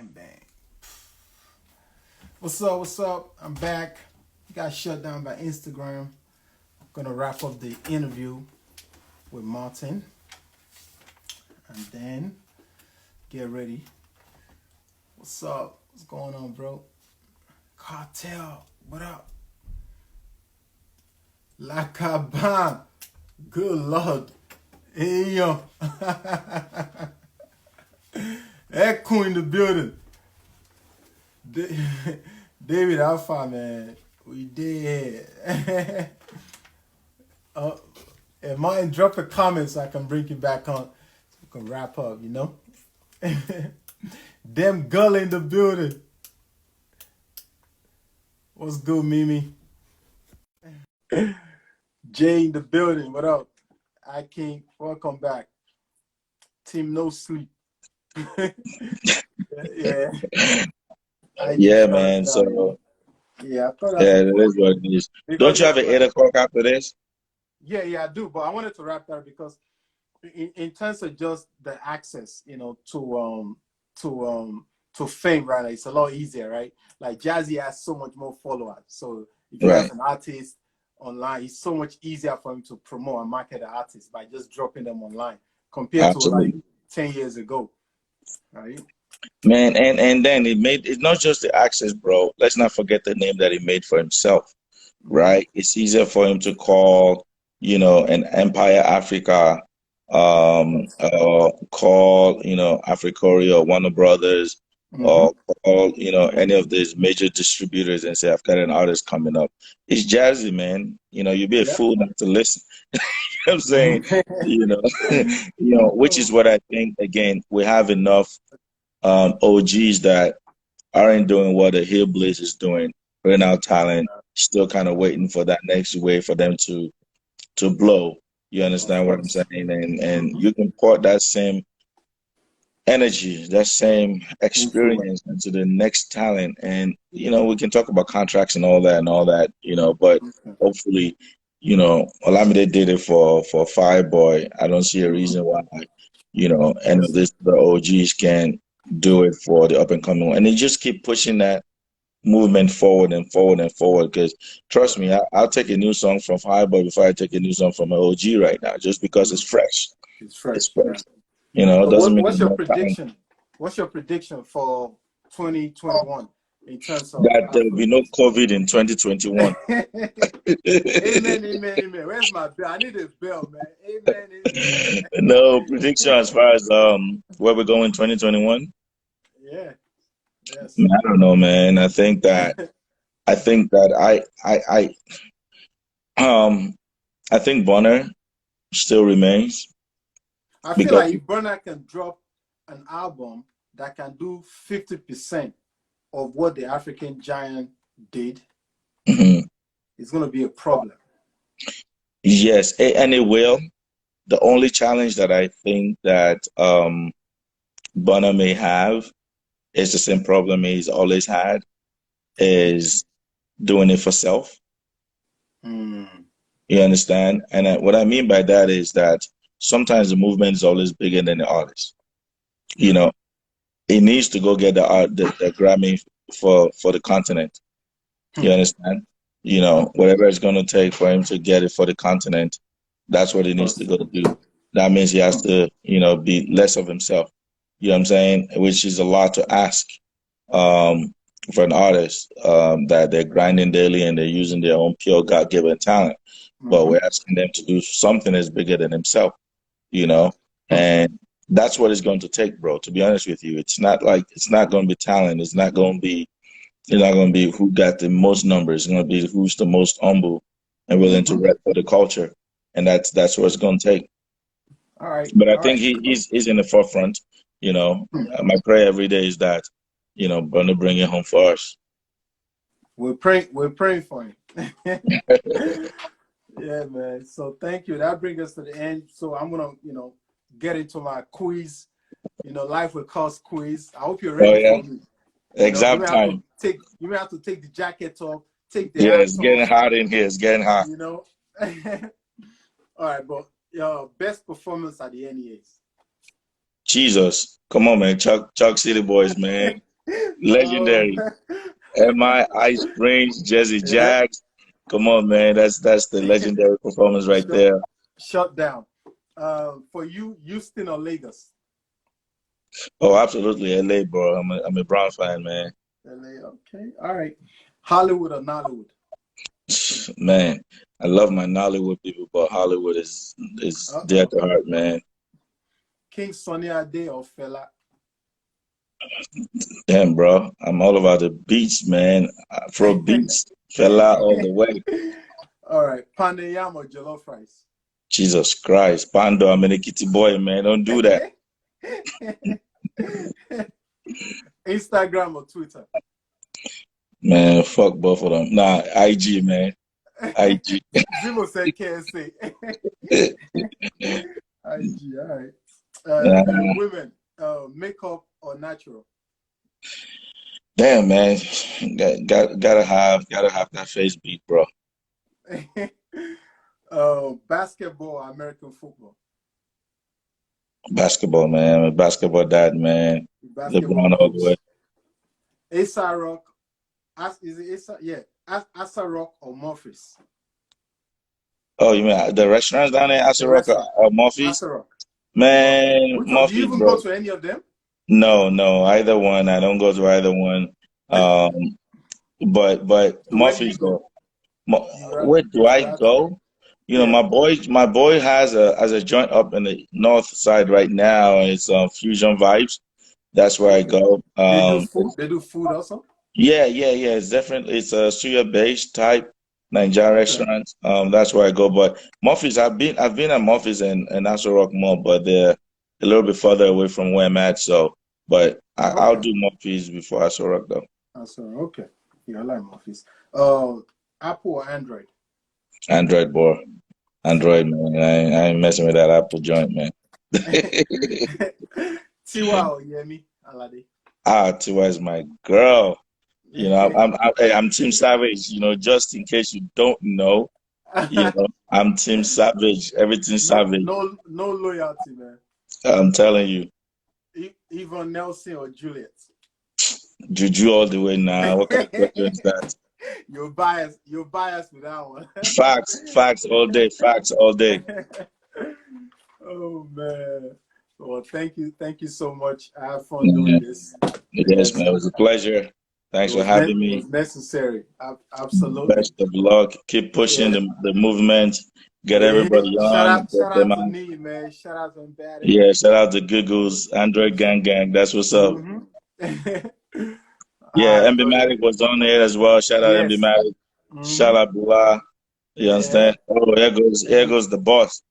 Bang, bang. What's up? What's up? I'm back. Got shut down by Instagram. Gonna wrap up the interview with Martin and then get ready. What's up? What's going on, bro? Cartel, what up? La Caban. Good Lord. Hey, yo. Echo in the building. David Alpha, man. We did. And Martin, drop a comment so I can bring you back on. So we can wrap up, you know? Them girl in the building. What's good, Mimi? Jay in the building. What up? I King, welcome back. Team No Sleep. Yeah. Yeah, man. So yeah, I thought yeah, that is what it is. Don't you have an 8 o'clock after this? Yeah, I do. But I wanted to wrap that because in terms of just the access, you know, to fame, right? It's a lot easier, right? Like Jazzy has so much more followers. So if you have an artist online, it's so much easier for him to promote and market the artist by just dropping them online compared to like 10 years ago. Right? Man, and then it's not just the access, bro. Let's not forget the name that he made for himself, right? It's easier for him to call, an Empire Africa, call, Africori or Warner Brothers, or call, any of these major distributors and say, I've got an artist coming up. It's Jazzy, man. You'd be a fool not to listen. You know what I'm saying? Which is what I think, again, we have enough OGs that aren't doing what the Hillbillies is doing, putting out talent, still kind of waiting for that next wave for them to blow. You understand what I'm saying? And you can put that same energy, that same experience into the next talent. And, we can talk about contracts and all that, but hopefully, Olamide did it for Fireboy. I don't see a reason why, any of the OGs can do it for the up and coming one. And they just keep pushing that movement forward and forward and forward. Because trust me, I'll take a new song from Fireboy before I take a new song from an OG right now, just because it's fresh. It's fresh. It's fresh. It doesn't mean what's your prediction? Time. What's your prediction for 2021 in terms of that there will be no COVID in 2021? Amen. Where's my bell? I need a bell, man. Amen. No prediction as far as where we're going 2021. Yeah. Yes. I don't know, man. I think that I think Bonner still remains. I feel like if Bonner can drop an album that can do 50% of what the African Giant did, it's going to be a problem. Yes, and it will. The only challenge that I think that Bonner may have is the same problem he's always had, is doing it for self. You understand? And what I mean by that is that sometimes the movement is always bigger than the artist. He needs to go get the Grammy for the continent. You understand? Whatever it's going to take for him to get it for the continent, that's what he needs to go do. That means he has to, be less of himself. You know what I'm saying? Which is a lot to ask for an artist, that they're grinding daily and they're using their own pure God-given talent. But we're asking them to do something that's bigger than himself, and that's what it's going to take, bro. To be honest with you, it's not going to be talent. It's not going to be who got the most numbers. It's going to be who's the most humble and willing to rep for the culture, and that's what it's going to take. All right. But I think he's in the forefront. My prayer every day is that, Bonner bring it home for us. We're praying for him. Yeah, man. So thank you. That brings us to the end. So I'm gonna, get into my quiz. Life with Cos quiz. I hope you're ready for me. Exam time. You may have to take the jacket off. It's getting hot in here. It's getting hot. All right, but your best performance at the NEAs. Jesus, come on, man. Chuck City boys, man. Legendary. MI, Ice Springs, Jesse Yeah, Jacks. Come on, man. That's the legendary performance right there. shut down. For you, Houston or Lagos? Oh, absolutely. LA, bro. I'm a Brown fan, man. LA, okay. All right. Hollywood or Nollywood? Man, I love my Nollywood people, but Hollywood is dear Uh-oh. to heart, man. King Sunny Ade or Fela? Damn, bro. I'm all about the beats, man. Afro beats, fella all the way. All right. Pounded yam or jollof rice? Jesus Christ. Pando, I'm an kitty boy, man. Don't do that. Instagram or Twitter? Man, fuck both of them. Nah, IG, man. IG. Zimo said KSA. IG, all right. Nah. Women, makeup or natural? Damn, man. Gotta have that face beat, bro. Basketball or American football? Basketball, man. I'm a basketball dad, man. Basketball LeBron all the coach. way. Asa Rock. Is it Asa? Yeah. Asa Rock or Murphy's? Oh, you mean the restaurants down there, The Asarok restaurant. or Murphy's? Asa Rock. Murphy. Man, Which one? Do you Murphy's, even bro. go to any of them? No, either one. I don't go to either one. But So where do you Murphy's go? though. You Where do I rather? go? You know, Yeah. my boy has a joint up in the north side right now. It's Fusion Vibes. That's where I Okay. go. They do food. They do food also. Yeah. It's a suya based type Nigerian Okay. restaurant. That's where I go. But Murphy's, I've been at Murphy's and Nassau Rock more, but they're a little bit further away from where I'm at. So, but I'll Okay. do Murphy's before Nassau Rock though. Asa Rock. Okay. Yeah, I like Murphy's. Apple or Android? Android boy, Android man. I ain't messing with that Apple joint, man. Tiwa or Yemi Alade? Tiwa is my girl. You know, I'm Team Savage. You know, just in case you don't know, you know, I'm Team Savage. Everything Savage. No loyalty, man. I'm telling you, Yvonne Nelson or Juliet? Juju all the way now. What kind of question is that? You're biased. You're biased with that one. Facts all day. Facts all day. Oh man. Well, thank you so much. I had fun Yeah. doing this. Yes, man. It was a pleasure. Thanks for having It me. was necessary. Absolutely. Best of luck. Keep pushing Yeah. the movement. Get Yeah. everybody on. Get Shout them out to on. me, man. Shout out to Embatic. Yeah, shout out to Google's Android Gang. That's what's up. All Yeah, right, brother. Emblematic was on there as well. Shout out Yes. Emblematic. Shout out Bula. You Yeah. understand? Oh, here goes the boss.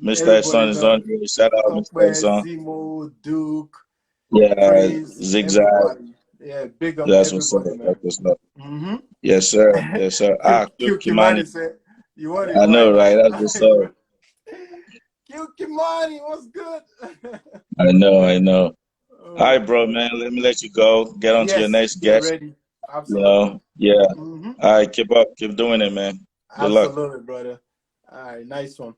Mr. Eson Everybody's is on on here. Shout out Mr. Software, Eson. Zemo, Duke, Yeah, Prince, Zigzag. everybody. Yeah, big up That's what's up. everybody, man. That's what's up. Yes, sir. Yes, sir. Q Kimani. Kimani said, you want it, I know, right? right? That's what's up. Q Kimani, what's good? I know. All Oh, right, bro, man. Let me let you go. Get on to your yes, next get guest. ready. You Absolutely. know, yeah. All right, keep up. Keep doing it, man. Good luck. Absolutely, brother. All right, nice one.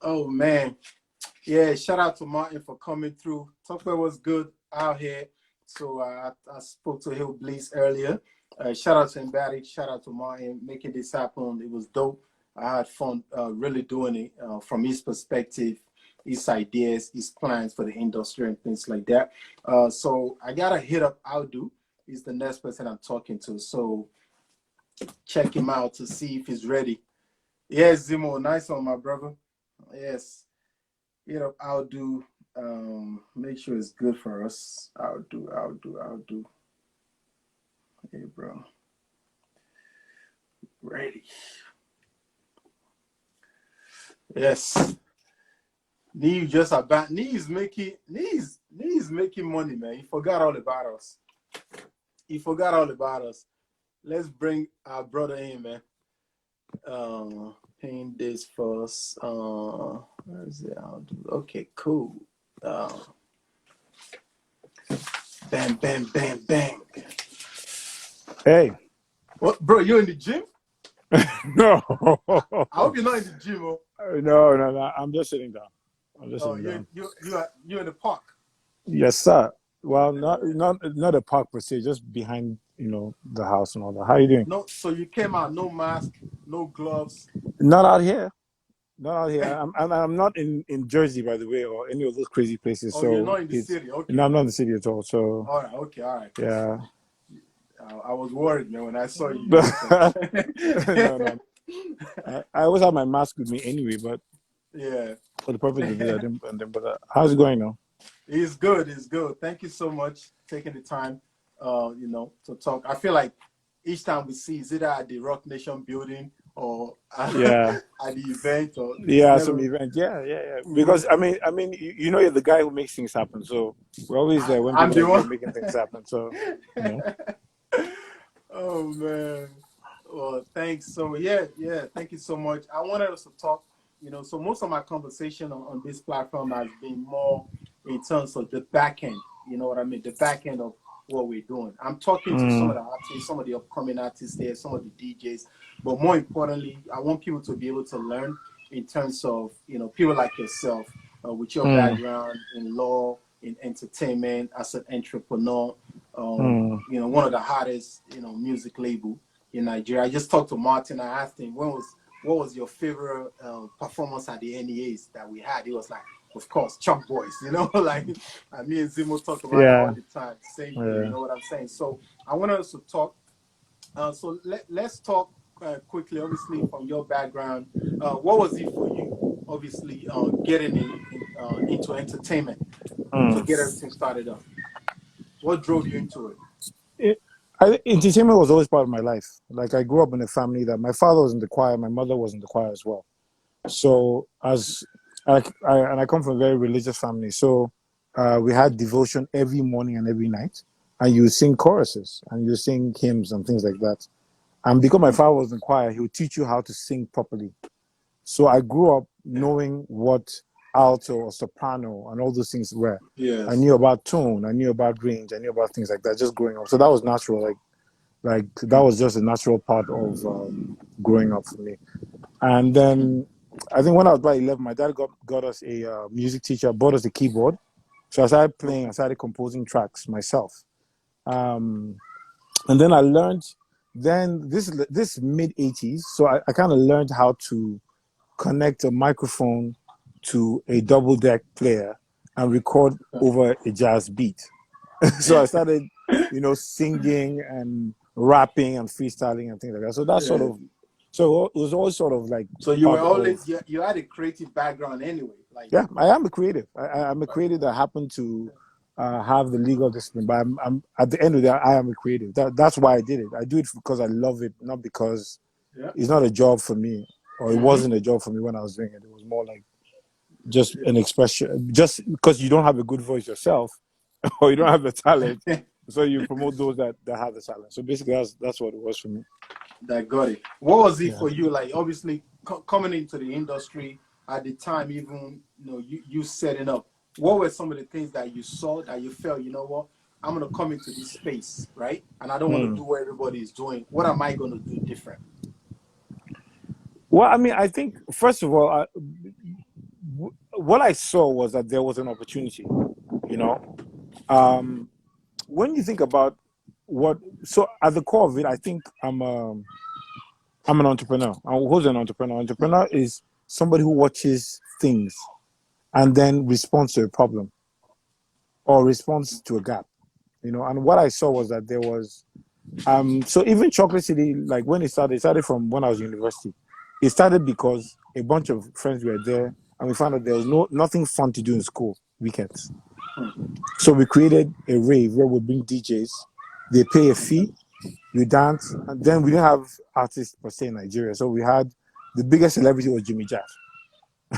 Oh, man. Yeah, shout out to Martin for coming through. Software was good out here. So I spoke to Hill Blease earlier. Shout out to Embatic. Shout out to Martin making this happen. It was dope. I had fun really doing it from his perspective, his ideas, his plans for the industry and things like that. So I got to hit up Audu. He's the next person I'm talking to. So check him out to see if he's ready. Yes, Zimo. Nice one, my brother. Yes. You know, make sure it's good for us. I'll do. Hey, bro. Ready. Yes. Knees making money, man. He forgot all about us. Let's bring our brother in, man. Paint this for us. Where is it? Okay, cool. Bang, bang, bang, bang. Hey. What, bro? You in the gym? No. I hope you're not in the gym, oh. No. I'm just sitting down. I'm just sitting down. You're in the park. Yes, sir. Well, not a park per se, just behind, the house and all that. How are you doing? No, so you came out, no mask, no gloves. Not out here. Not out here. I'm not in Jersey, by the way, or any of those crazy places. Oh, you're So not in the it's city. Okay. no, I'm not in the city at all. So All right. Okay. All right. yeah. I was worried, man, when I saw you. No. I always have my mask with me anyway, but Yeah. for the purpose of this, I didn't. But how's it going now? It's good. It's good. Thank you so much taking the time, to talk. I feel like each time we see, is either at the Rock Nation building or Yeah. at the event, or Yeah, some event. Yeah. Because you're the guy who makes things happen. So we're always there when I'm people the are there one. making things happen. So Oh man. Well, thanks. So yeah. Thank you so much. I wanted us to talk. So most of my conversation on this platform has been more in terms of the back end. You know what I mean? The back end of what we're doing. I'm talking to some of the artists, some of the upcoming artists there, some of the DJs. But more importantly, I want people to be able to learn in terms of, people like yourself with your background in law, in entertainment, as an entrepreneur. One of the hottest, music label in Nigeria. I just talked to Martin. I asked him what was your favorite performance at the NEAs that we had. He was like, of course, Chunk Boys. Like me and Zimo talk about it all the time. Same thing. You know what I'm saying? So I wanted us to talk. So let's talk quickly. Obviously, from your background, what was it for you? Obviously, getting into entertainment to get everything started up. What drove you into it? Entertainment was always part of my life. Like I grew up in a family that my father was in the choir, my mother was in the choir as well. So I come from a very religious family. So we had devotion every morning and every night, and you sing choruses and you sing hymns and things like that. And because my father was in the choir, he would teach you how to sing properly. So I grew up knowing what alto or soprano and all those things were. Yes. I knew about tone, I knew about range, I knew about things like that just growing up. So that was natural. Like that was just a natural part of growing up for me. And then I think when I was about 11, my dad got us a music teacher, bought us a keyboard. So I started playing, I started composing tracks myself. And then I learned, this mid-80s, so I kind of learned how to connect a microphone to a double deck player and record over a jazz beat. So I started, singing and rapping and freestyling and things like that. So that's so it was always sort of like. So you were always you had a creative background anyway. Like yeah, I am a creative. I'm a creative that happened to have the legal discipline, but I'm at the end of the day, I am a creative. That's why I did it. I do it because I love it, not because it's not a job for me, or it wasn't a job for me when I was doing it. It was more like just an expression. Just because you don't have a good voice yourself, or you don't have the talent, so you promote those that have the talent. So basically, that's what it was for me. That got it. What was it for you? Like obviously coming into the industry at the time, even you setting up. What were some of the things that you saw that you felt, what, I'm gonna come into this space, right? And I don't want to do what everybody is doing. What am I gonna do different? Well, I mean, I think first of all, what I saw was that there was an opportunity. When you think about so at the core of it, I think I'm an entrepreneur. Who's an entrepreneur? Entrepreneur is somebody who watches things and then responds to a problem or responds to a gap. And what I saw was that there was so even Chocolate City, like when it started from when I was in university. It started because a bunch of friends were there and we found out there was nothing fun to do in school weekends. So we created a rave where we bring DJs, they pay a fee, you dance, and then we didn't have artists per se in Nigeria. So we had the biggest celebrity was Jimmy Jazz,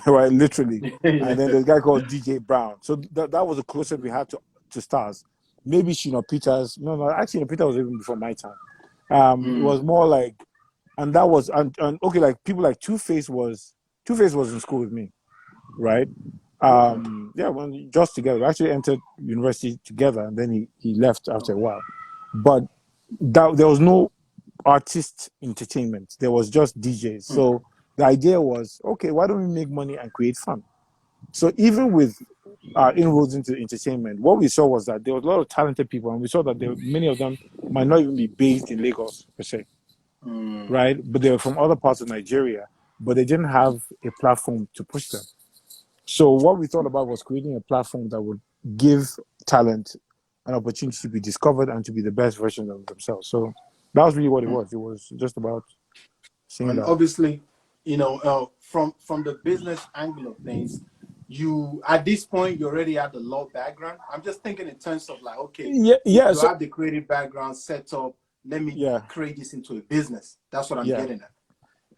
right? Literally. And then there's a guy called DJ Brown. So that was the closest we had to stars. Maybe Shino Peters. No, actually Shino Peters was even before my time. It was more like, and that was okay, like people like Two-Face was in school with me, right? When just together. We actually entered university together, and then he left after a while. But there was no artist entertainment. There was just DJs. So the idea was, okay, why don't we make money and create fun? So even with inroads into entertainment, what we saw was that there was a lot of talented people, and we saw that many of them might not even be based in Lagos per se, right? But they were from other parts of Nigeria, but they didn't have a platform to push them. So what we thought about was creating a platform that would give talent an opportunity to be discovered and to be the best version of themselves. So that was really what it was. It was just about seeing And that. obviously, from the business angle of things, you at this point you already have the law background. I'm just thinking in terms of like, okay, Yeah. you So have the creative background set up. Let me create this into a business. That's what I'm getting at.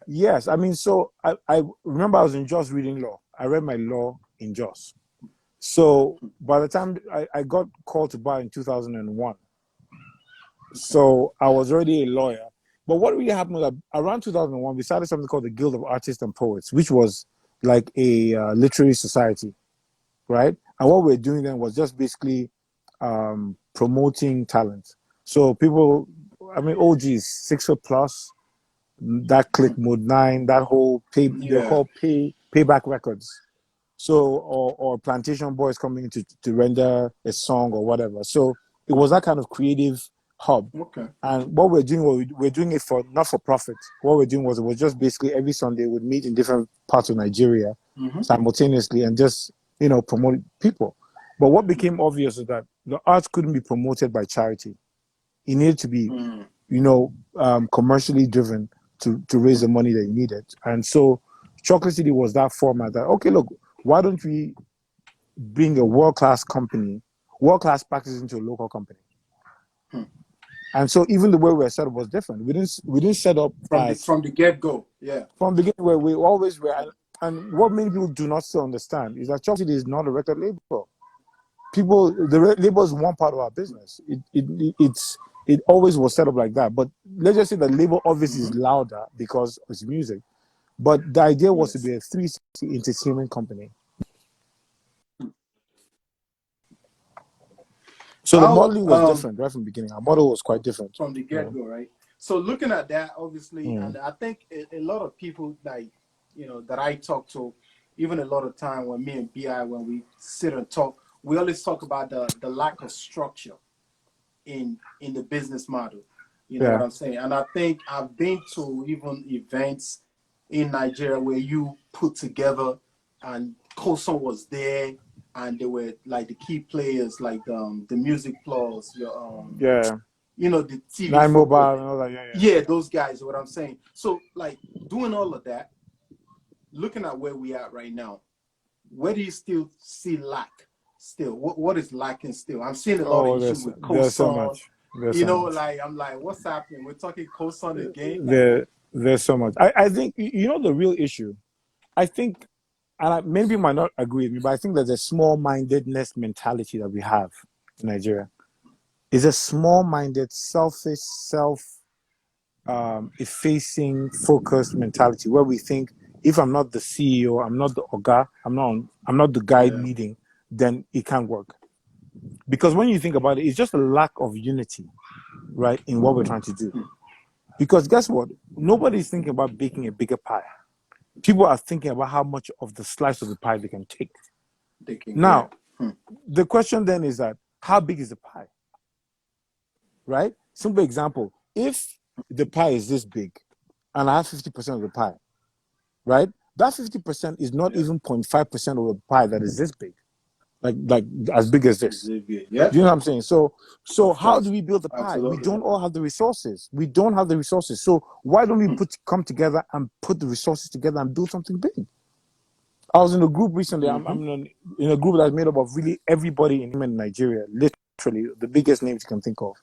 Yes, I mean, so I remember I was in Jos reading law. I read my law in Jos. So by the time I got called to bar in 2001, so I was already a lawyer. But what really happened was that around 2001, we started something called the Guild of Artists and Poets, which was like a literary society, right? And what we were doing then was just basically promoting talent. So people, I mean, OGs, 6 foot plus, that Click Mode 9, that whole they're called payback records. So, or Plantation Boys coming to render a song or whatever. So it was that kind of creative hub. Okay. And what we're doing, we're doing it for not for profit. What we're doing was it was just basically every Sunday we'd meet in different parts of Nigeria simultaneously and just promote people. But what became obvious is that the arts couldn't be promoted by charity. It needed to be, commercially driven to raise the money that you needed. And so Chocolate City was that format that, okay, look, why don't we bring a world-class company, world-class practice into a local company? And so even the way we were set up was different. We didn't set up from the get-go. Yeah. From the beginning, where we always were. And what many people do not still understand is that Chocolate City is not a record label. The label is one part of our business. It always was set up like that. But let's just say the label obviously is louder because it's music. But the idea was to be a 360 entertainment company. So the modeling was different right from the beginning. Our model was quite different. From the get-go, right? So looking at that, obviously, and I think a lot of people that I talk to, even a lot of time when me and BI, when we sit and talk, we always talk about the lack of structure in the business model. You know what I'm saying? And I think I've been to even events in Nigeria where you put together and Koson was there and they were like the key players, like the Music Plus, the TV Nine Mobile and all that. Yeah, those guys, what I'm saying. So like doing all of that, looking at where we are right now, where do you still see lack? Still, what is lacking still? I'm seeing a lot of issues with Koson. There's so much. I'm like, what's happening? We're talking Koson again. There's so much. I think the real issue. I think, and maybe you might not agree with me, but I think there's a small-mindedness mentality that we have in Nigeria. It's a small-minded, selfish, effacing, focused mentality where we think if I'm not the CEO, I'm not the Oga, I'm not the guy leading, then it can't work. Because when you think about it, it's just a lack of unity, right, in what we're trying to do. Because guess what? Nobody's thinking about baking a bigger pie. People are thinking about how much of the slice of the pie they can take. Now, the question then is that, how big is the pie? Right? Simple example. If the pie is this big, and I have 50% of the pie, right? That 50% is not even 0.5% of the pie that is this big. Like as big as this. Do you know what I'm saying? So how do we build the pie? Absolutely. We don't all have the resources. So why don't we come together and put the resources together and build something big? I was in a group recently. I'm in a group that's made up of really everybody in Nigeria, literally the biggest names you can think of.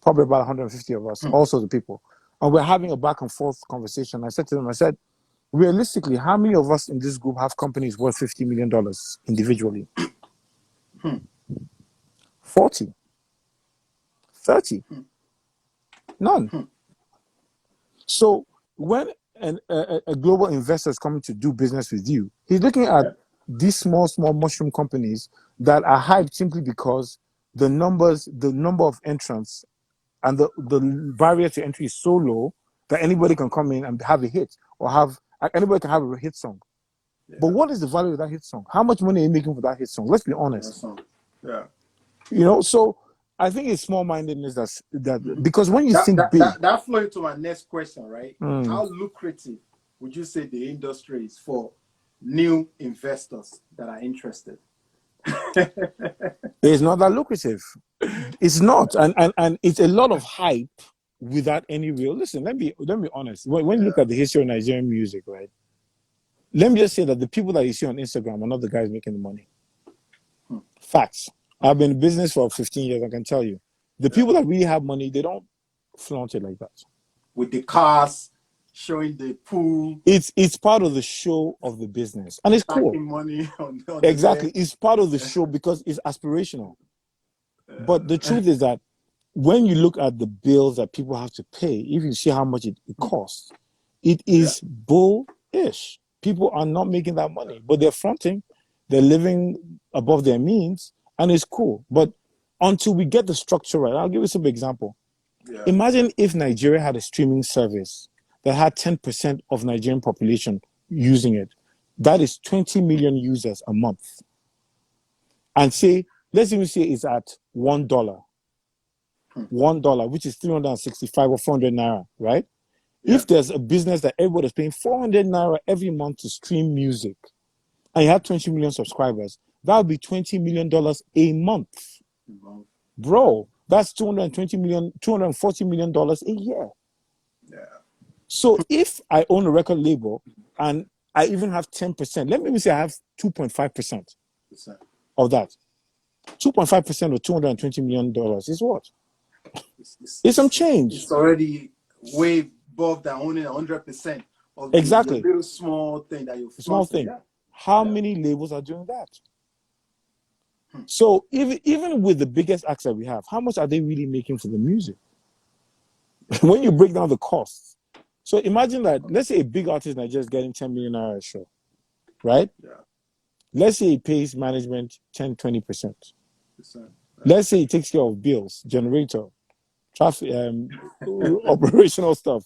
Probably about 150 of us, also the people. And we're having a back and forth conversation. I said to them, realistically, how many of us in this group have companies worth $50 million individually? 40, 30, none. So when a global investor is coming to do business with you, he's looking at these small mushroom companies that are hyped simply because the number of entrants and the barrier to entry is so low that anybody can come in and have a hit, or anybody can have a hit song. But what is the value of that hit song? How much money are you making for that hit song? Let's be honest. Yeah. You know, so I think it's small-mindedness that because when you think big, that flows into my next question, right? How lucrative would you say the industry is for new investors that are interested? it's not that lucrative. It's not, and it's a lot of hype without any real. Listen, let me be honest. When you look at the history of Nigerian music, right? Let me just say that the people that you see on Instagram are not the guys making the money. Facts. I've been in business for 15 years. I can tell you, the people that really have money, they don't flaunt it like that. With the cars, showing the pool. It's part of the show of the business, and it's cool. Money on exactly, it's part of the show because it's aspirational. But the truth is that when you look at the bills that people have to pay, if you see how much it costs, it is bullish. People are not making that money, but they're fronting, they're living above their means, and it's cool. But until we get the structure right, I'll give you some example. Imagine if Nigeria had a streaming service that had 10% of Nigerian population using it. That is 20 million users a month. And say, let's even say it's at $1. $1, which is 365 or 400 naira, right? If there's a business that everybody's paying 400 naira every month to stream music, and you have 20 million subscribers, that would be $20 million a month. Bro, that's $240 million a year. So if I own a record label and I even have 10%, let me say I have 2.5% of that. 2.5% of $220 million is what? It's some change. It's already way above than owning 100% of the little small thing that you small thing. How many labels are doing that? So even with the biggest acts that we have, how much are they really making for the music? When you break down the costs. So imagine that, let's say a big artist in Nigeria is getting 10 million naira a show, right? Let's say he pays management 10, 20%. Let's say he takes care of bills, generator, traffic, operational stuff.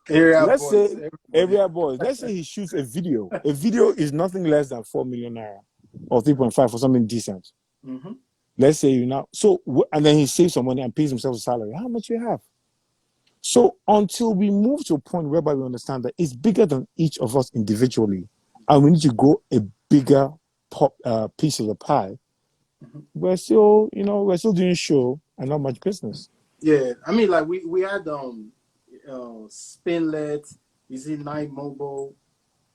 Let's say area boys. Let's say he shoots a video. A video is nothing less than 4 million naira or 3.5 for something decent. Let's say and then he saves some money and pays himself a salary. How much you have? So until we move to a point whereby we understand that it's bigger than each of us individually, and we need to grow a bigger piece of the pie, we're still doing show and not much business. Yeah, I mean, like we had Spinlet, is it Night Mobile,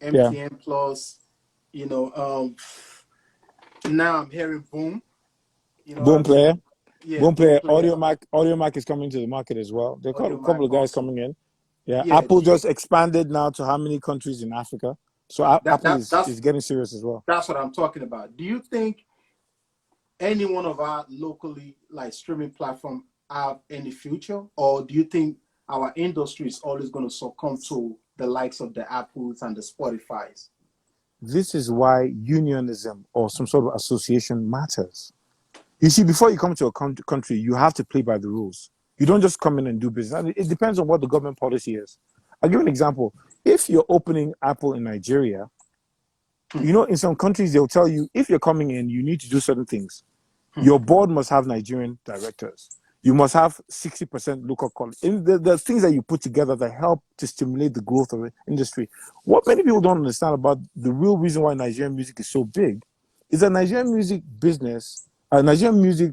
MTN Plus, now I'm hearing Boom. Boom Player. Boom Player. Audio Mac is coming to the market as well. There are a couple of guys coming in. Yeah, Apple just expanded now to how many countries in Africa? So Apple is getting serious as well. That's what I'm talking about. Do you think any one of our locally streaming platform have any future, or do you think our industry is always going to succumb to the likes of the Apples and the Spotifys? This is why unionism or some sort of association matters. You see, before you come to a country, you have to play by the rules. You don't just come in and do business. And it depends on what the government policy is. I'll give you an example. If you're opening Apple in Nigeria, in some countries, they'll tell you, if you're coming in, you need to do certain things. Your board must have Nigerian directors. You must have 60% local quality. The things that you put together that help to stimulate the growth of the industry. What many people don't understand about the real reason why Nigerian music is so big is that Nigerian music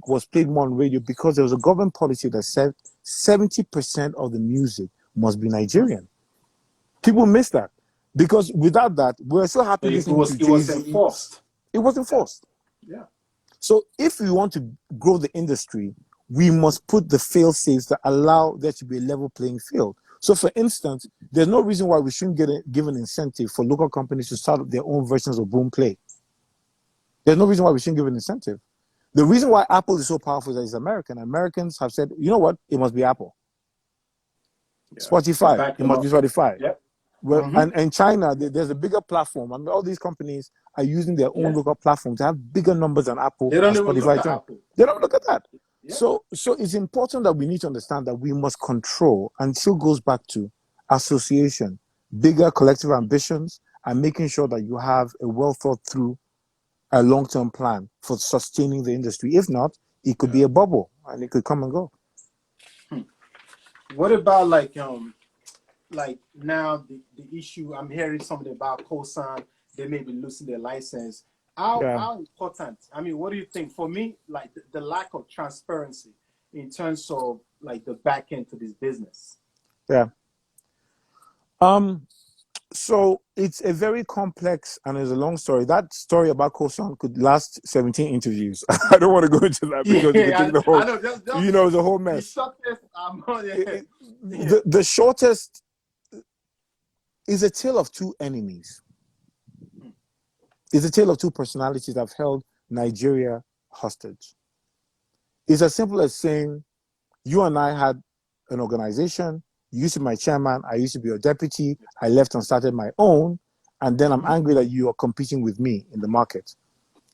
was played more on radio because there was a government policy that said 70% of the music must be Nigerian. People miss that because without that, we're so happy listening to Jay-Z. It was enforced. It was enforced. Yeah. So if we want to grow the industry, we must put the fail-safes that allow there to be a level playing field. So for instance, there's no reason why we shouldn't give an incentive for local companies to start up their own versions of Boom Play. There's no reason why we shouldn't give an incentive. The reason why Apple is so powerful is that it's American. Americans have said, you know what? It must be Apple. Yeah. Spotify. It must be Spotify. Yep. Well, and China, there's a bigger platform. I mean, all these companies are using their own local platform to have bigger numbers than Apple. They don't even look at Apple. They don't look at that. Yeah. So it's important that we need to understand that we must control, and still goes back to association, bigger collective ambitions, and making sure that you have a well thought through a long-term plan for sustaining the industry. If not, it could be a bubble and it could come and go. What about like now the issue I'm hearing something about Cosan, they may be losing their license. How important? I mean, what do you think? For me, like the lack of transparency in terms of like the back end to this business. Yeah. So it's a very complex and it's a long story. That story about Cosan could last 17 interviews. I don't want to go into that because you can take the whole, I know, just it's a whole mess. The shortest is a tale of two enemies. It's a tale of two personalities that have held Nigeria hostage. It's as simple as saying, you and I had an organization. You used to be my chairman. I used to be your deputy. I left and started my own. And then I'm angry that you are competing with me in the market.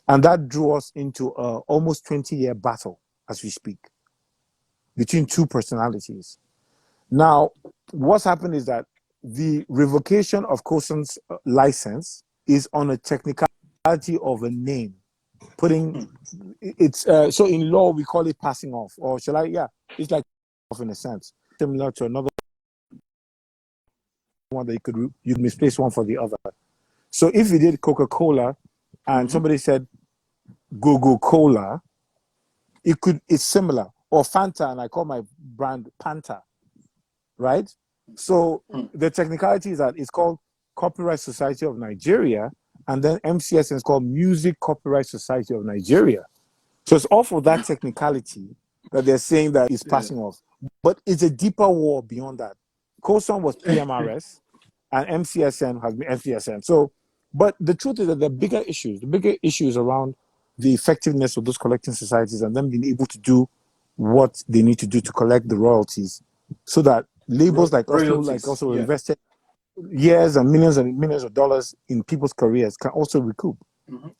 And that drew us into a almost 20-year battle as we speak between two personalities. Now, what's happened is that the revocation of Cosan's license is on a technicality of a name. Putting it's so in law we call it passing off, or shall I? Yeah, it's like off in a sense, similar to another one that you misplace one for the other. So if you did Coca-Cola and somebody said Go-Go-Cola, it's similar. Or Fanta, and I call my brand Panta, right? So the technicality is that it's called Copyright Society of Nigeria, and then MCSN is called Music Copyright Society of Nigeria. So it's off of that technicality that they're saying that it's passing off. But it's a deeper war beyond that. Cosan was PMRS, and MCSN has been MCSN. So, but the truth is that the bigger issues around the effectiveness of those collecting societies and them being able to do what they need to do to collect the royalties, so that labels like us who invested years and millions of dollars in people's careers can also recoup.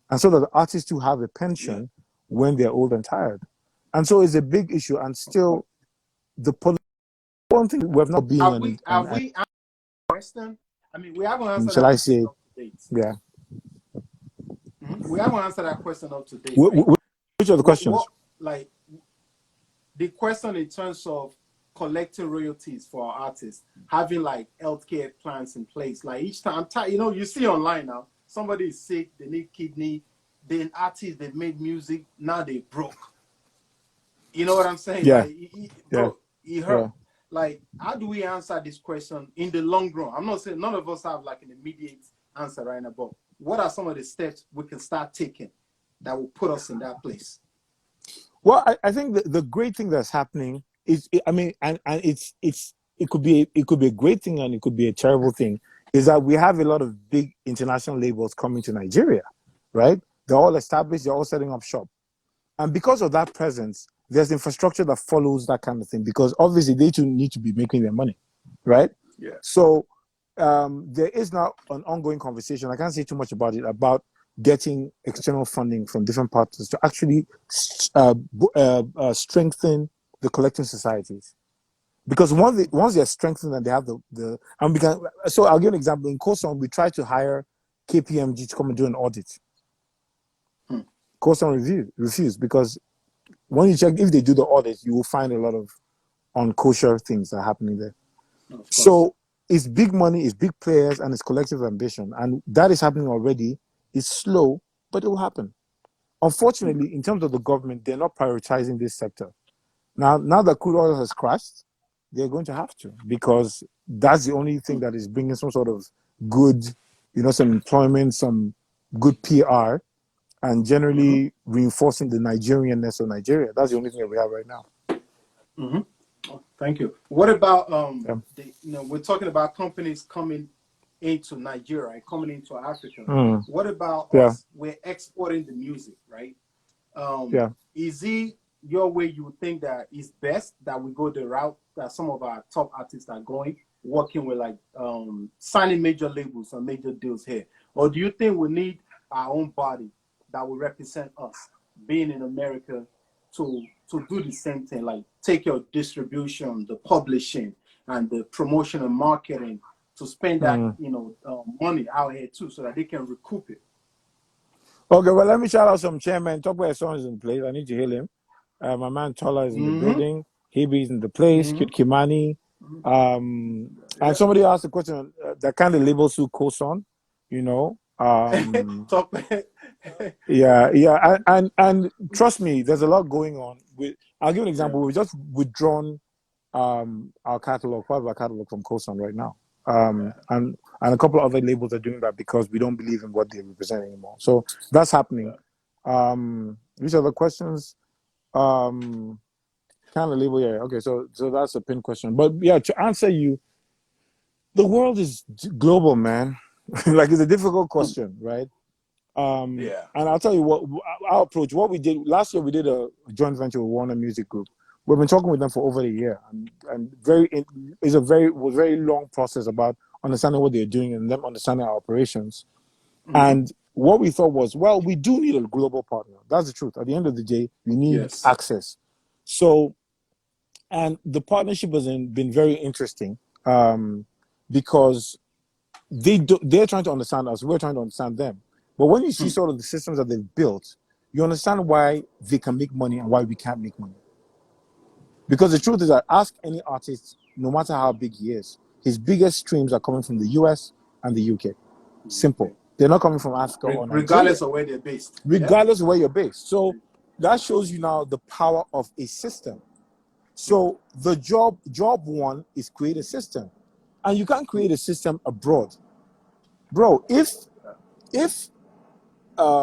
And so that the artists too have a pension when they're old and tired. And so it's a big issue, and still the one thing we have not been question. I mean, we haven't answered shall that I say, up to date. yeah. We haven't answered that question up to date. Which are the questions? Like the question in terms of collecting royalties for our artists, having like healthcare plans in place. Like each time, you see online now, somebody is sick, they need kidney, then artists, they've made music, now they broke. You know what I'm saying? Yeah. Like, he hurt. Yeah. Like, how do we answer this question in the long run? I'm not saying none of us have like an immediate answer right now, but what are some of the steps we can start taking that will put us in that place? Well, I think the great thing that's happening is, it could be a great thing and it could be a terrible thing, is that we have a lot of big international labels coming to Nigeria, right? They're all established, they're all setting up shop. And because of that presence, there's infrastructure that follows that kind of thing, because obviously they too need to be making their money, right? Yeah. So there is now an ongoing conversation, I can't say too much about it, about getting external funding from different partners to actually strengthen the collecting societies. Because once they're strengthened and they have so I'll give an example. In Cosan, we tried to hire KPMG to come and do an audit. Cosan refused, because when you check, if they do the audit, you will find a lot of unkosher things that are happening there. So it's big money, it's big players, and it's collective ambition. And that is happening already. It's slow, but it will happen. Unfortunately, in terms of the government, they're not prioritizing this sector. Now that crude oil has crashed, they're going to have to, because that's the only thing that is bringing some sort of good, some employment, some good PR, and generally reinforcing the Nigerianness of Nigeria. That's the only thing that we have right now. Oh, thank you. What about we're talking about companies coming into Nigeria, coming into Africa. What about us? We're exporting the music, right? Is it your way you would think that it's best that we go the route that some of our top artists are going, working with like signing major labels and major deals here? Or do you think we need our own body that will represent us, being in America, to do the same thing, like take your distribution, the publishing, and the promotion and marketing to spend that money out here too, so that they can recoup it. Okay, well, let me shout out some chairman. Talk about song is in place. I need to hail him. My man Tola is in the building. Hebe's in the place. Kid Kimani. And somebody asked a question that kind of labels who co-son, Talk. Yeah. And trust me, there's a lot going on. I'll give an example. We've just withdrawn our catalog, part of our catalog from co-son right now. And a couple of other labels are doing that because we don't believe in what they represent anymore. So that's happening. Which other questions? Kind of label, yeah. Okay, so that's a pin question. But yeah, to answer you, the world is global, man. Like, it's a difficult question, right? And I'll tell you what our approach. What we did last year, we did a joint venture with Warner Music Group. We've been talking with them for over a year, and it was a very long process about understanding what they're doing and them understanding our operations. And what we thought was, well, we do need a global partner. That's the truth. At the end of the day, we need access. So, and the partnership has been very interesting because they're trying to understand us. We're trying to understand them. But when you see sort of the systems that they've built, you understand why they can make money and why we can't make money. Because the truth is that ask any artist, no matter how big he is, his biggest streams are coming from the US and the UK. Simple. They're not coming from Africa or Nigeria. Regardless of where they're based. Regardless of where you're based. So that shows you now the power of a system. So the job one is create a system. And you can't create a system abroad. Bro, if I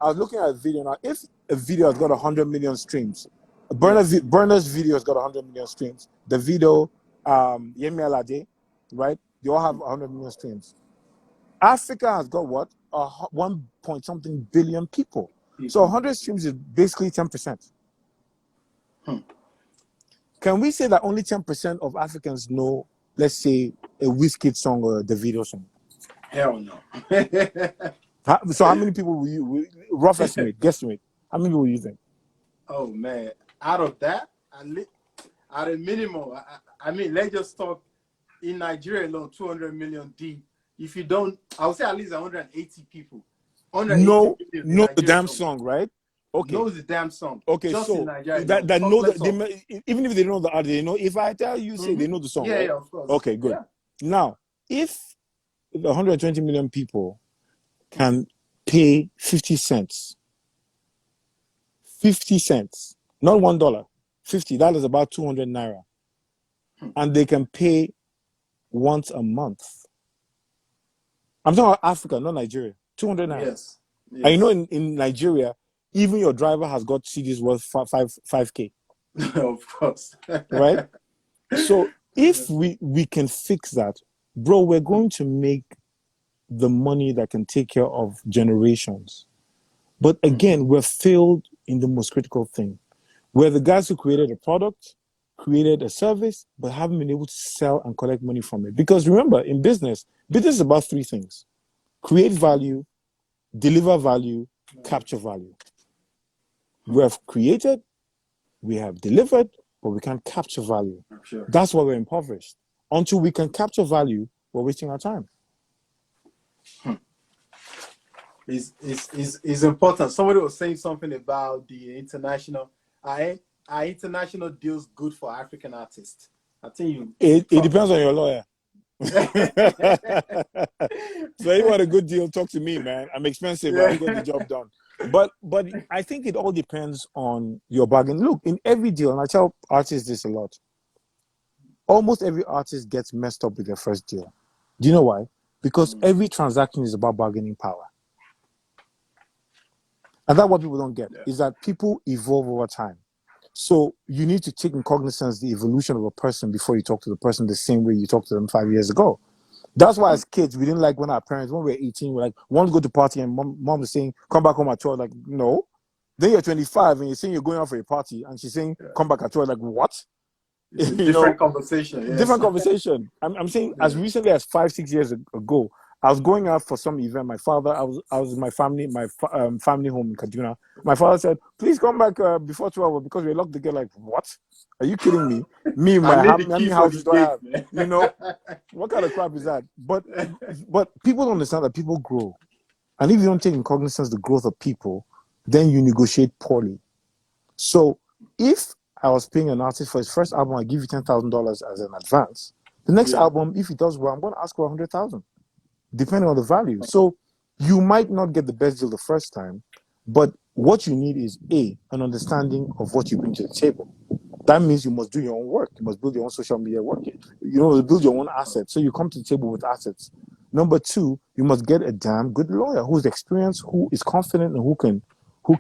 was looking at a video now, if a video has got 100 million streams, Burner's video has got 100 million streams. The video, Yemi Alade, right? They all have 100 million streams. Africa has got what? 1 point something billion people. So 100 streams is basically 10%. Can we say that only 10% of Africans know, let's say, a Wizkid song or a Davido song? Hell no. So how many people will you, rough estimate, guesstimate, how many people will you think? Oh, man. Out of that, at a minimum, I mean, let's just talk in Nigeria alone, 200 million deep. If you don't, I would say at least 180 people. Know the damn song, right? Okay. Knows the damn song. Okay, just so in Nigeria, that know that even if they don't know the artist, they know. If I tell you, say they know the song. Yeah, right? yeah, of course. Okay, good. Yeah. Now, if the 120 million people can pay 50 cents, not $1, 50, that is about 200 naira, and they can pay once a month. I'm talking about Africa, not Nigeria. 200 naira. Yes. And you know, in Nigeria, even your driver has got CDs worth 5K. Of course. Right? So if we can fix that, bro, we're going to make the money that can take care of generations. But again, we're failed in the most critical thing. We're the guys who created a product, created a service, but haven't been able to sell and collect money from it. Because remember, in business is about three things: create value, deliver value, capture value. We have created, we have delivered, but we can't capture value. Sure. That's why we're impoverished. Until we can capture value, we're wasting our time. It's important. Somebody was saying something about the international. Are international deals good for African artists? I think it depends on your lawyer. So if you want a good deal, talk to me, man. I'm expensive, but I get the job done. But I think it all depends on your bargain. Look, in every deal, and I tell artists this a lot, almost every artist gets messed up with their first deal. Do you know why? Because every transaction is about bargaining power. And that's what people don't get, is that people evolve over time. So you need to take in cognizance the evolution of a person before you talk to the person the same way you talked to them 5 years ago. That's why as kids, we didn't like when our parents, when we were 18, we're like, want to go to party, and mom was saying, come back home at 12. Like, no. Then you're 25 and you're saying you're going out for a party, and she's saying, come back at 12. Like, what? Different conversation. Yes. Different conversation. I'm saying as recently as 5-6 years ago, I was going out for some event. My father, I was in my family, family home in Kaduna. My father said, "Please come back before 12 because we locked the gate." Like, what? Are you kidding me? Me, I need how the many key for houses the do I gate, have? man. You know, what kind of crap is that? But people don't understand that people grow, and if you don't take in cognizance the growth of people, then you negotiate poorly. So if I was paying an artist for his first album, I give you $10,000 as an advance. The next album, if he does well, I'm going to ask for 100,000, depending on the value. So you might not get the best deal the first time, but what you need is an understanding of what you bring to the table. That means you must do your own work. You must build your own social media work. You know, build your own assets. So you come to the table with assets. Number two, you must get a damn good lawyer who's experienced, who is confident, and who can.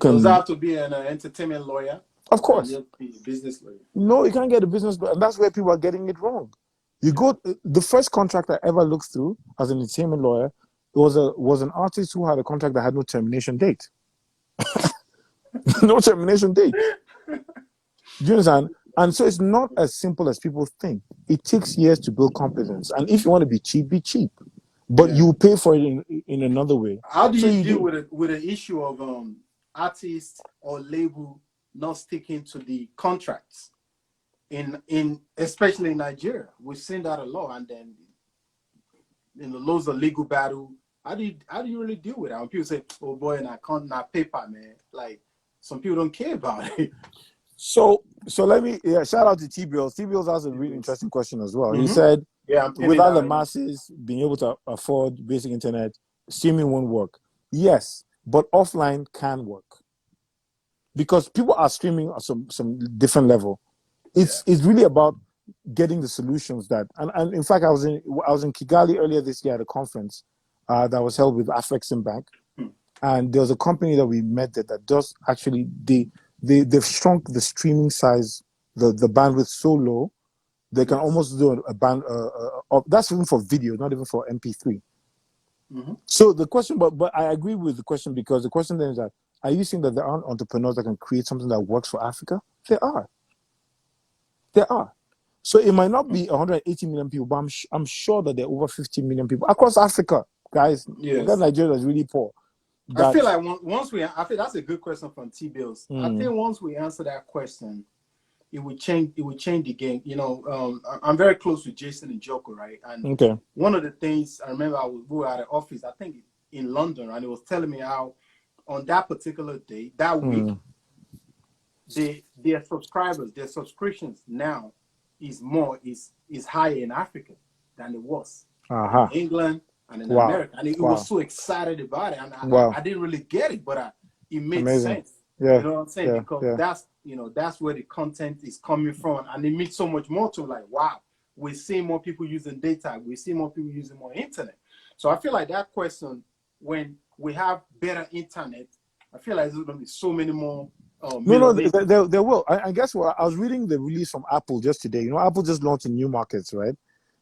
Does that have to be an entertainment lawyer? Of Or can course. it be a business lawyer? No, you can't get a business lawyer, and that's where people are getting it wrong. You go. The first contract I ever looked through as an entertainment lawyer was an artist who had a contract that had no termination date. No termination date. Do you understand? And so it's not as simple as people think. It takes years to build competence. And if you want to be cheap, be cheap. But you pay for it in another way. How do you deal with an issue of artists or label not sticking to the contracts? In especially in Nigeria, we've seen that a lot, and then loads of legal battle. How do you really deal with that? When people say, "Oh boy, and I can't not paper, man," like some people don't care about it. So let me shout out to T-Bills. T-Bills has a really interesting question as well. He said, without the masses being able to afford basic internet, streaming won't work. Yes, but offline can work because people are streaming at some different level. It's really about getting the solutions that, and in fact, I was in Kigali earlier this year at a conference that was held with Afrexim Bank, and there was a company that we met that does actually they've shrunk the streaming size, the bandwidth so low, they can almost do a band. That's even for video, not even for MP3. So the question, but I agree with the question because the question then is that, are you saying that there aren't entrepreneurs that can create something that works for Africa? There are. There are. So it might not be 180 million people, but I'm sure that there are over 50 million people across Africa, guys. Because Nigeria is really poor. I feel like I feel that's a good question from T-Bills. I think once we answer that question, it would change the game. You know, I'm very close with Jason and Joko, right? And one of the things I remember, we were at an office, I think in London, and he was telling me how on that particular day, that week, their subscribers, their subscriptions now is higher in Africa than it was in England and in America. And he was so excited about it. And I didn't really get it, but it made sense. Yeah. You know what I'm saying? Because that's where the content is coming from. And it means so much more to like, wow, we're seeing more people using data. We're seeing more people using more internet. So I feel like that question, when we have better internet, I feel like there's going to be so many more. No, there will. I guess what I was reading the release from Apple just today. You know, Apple just launched in new markets, right?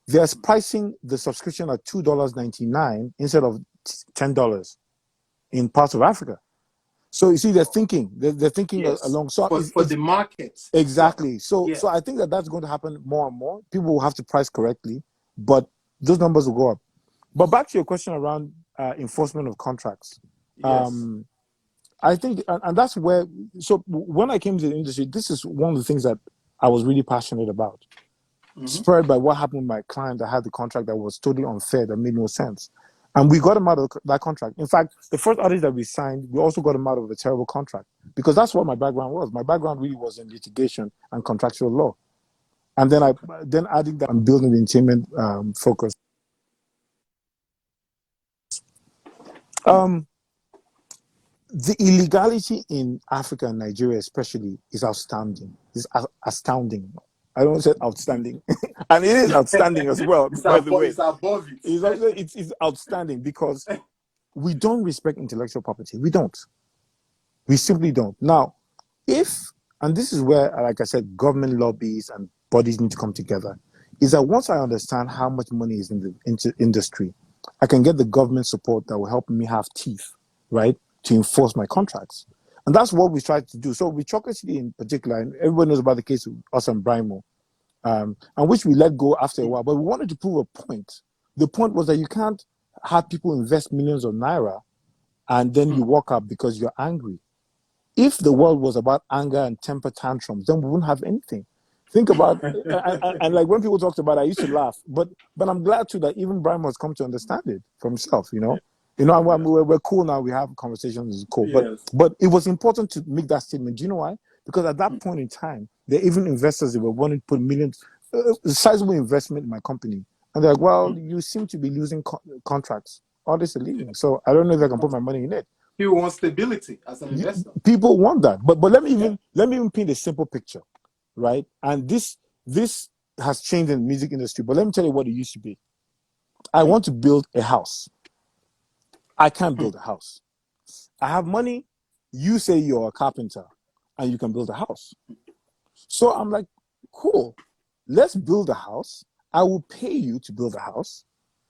They're pricing the subscription at $2.99 instead of $10 in parts of Africa. So you see, they're thinking along. So for the markets. Exactly. So I think that's going to happen more and more. People will have to price correctly, but those numbers will go up. But back to your question around enforcement of contracts. I think, and that's where, so when I came to the industry, this is one of the things that I was really passionate about. Spurred by what happened with my client that had the contract that was totally unfair, that made no sense. And we got him out of that contract. In fact, the first artist that we signed, we also got him out of a terrible contract because that's what my background was. My background really was in litigation and contractual law. And then adding that, I'm building the entertainment focus. The illegality in Africa and Nigeria especially is outstanding. It's astounding. I don't say outstanding. And it is outstanding as well, by the way. It's above it. It's outstanding because we don't respect intellectual property. We don't. We simply don't. Now, and this is where, like I said, government lobbies and bodies need to come together, is that once I understand how much money is in the industry, I can get the government support that will help me have teeth, right, to enforce my contracts. And that's what we tried to do. So with Chocolate City in particular, and everyone knows about the case of us and Brimo, and which we let go after a while, but we wanted to prove a point. The point was that you can't had people invest millions of naira, and then you walk up because you're angry. If the world was about anger and temper tantrums, then we wouldn't have anything. Think about and like when people talked about it, I used to laugh, but I'm glad too that even Brian has come to understand it for himself. We're cool now. We have conversations. It's cool, but it was important to make that statement. Do you know why? Because at that point in time, there are even investors that were wanting to put millions, sizable investment in my company, and they're like, "Well, you seem to be losing contracts. All this is leaving, so I don't know if I can put my money in it." People want stability as an investor. People want that, but let me even paint a simple picture, right? And this has changed in the music industry. But let me tell you what it used to be. I want to build a house. I can't build a house. I have money. You say you're a carpenter, and you can build a house. So I'm like, cool. Let's build a house. I will pay you to build a house.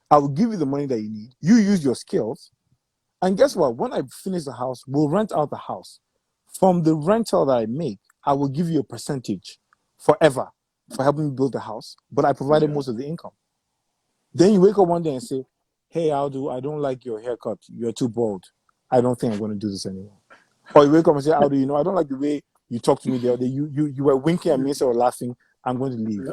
I will give you the money that you need. You use your skills. And guess what? When I finish the house, we'll rent out the house. From the rental that I make, I will give you a percentage forever for helping me build the house. But I provided most of the income. Then you wake up one day and say, "Hey, Audu, I don't like your haircut. You're too bald. I don't think I'm going to do this anymore." Or you wake up and say, "Audu, I don't like the way you talked to me the other day. You were winking at me instead of laughing. I'm going to leave."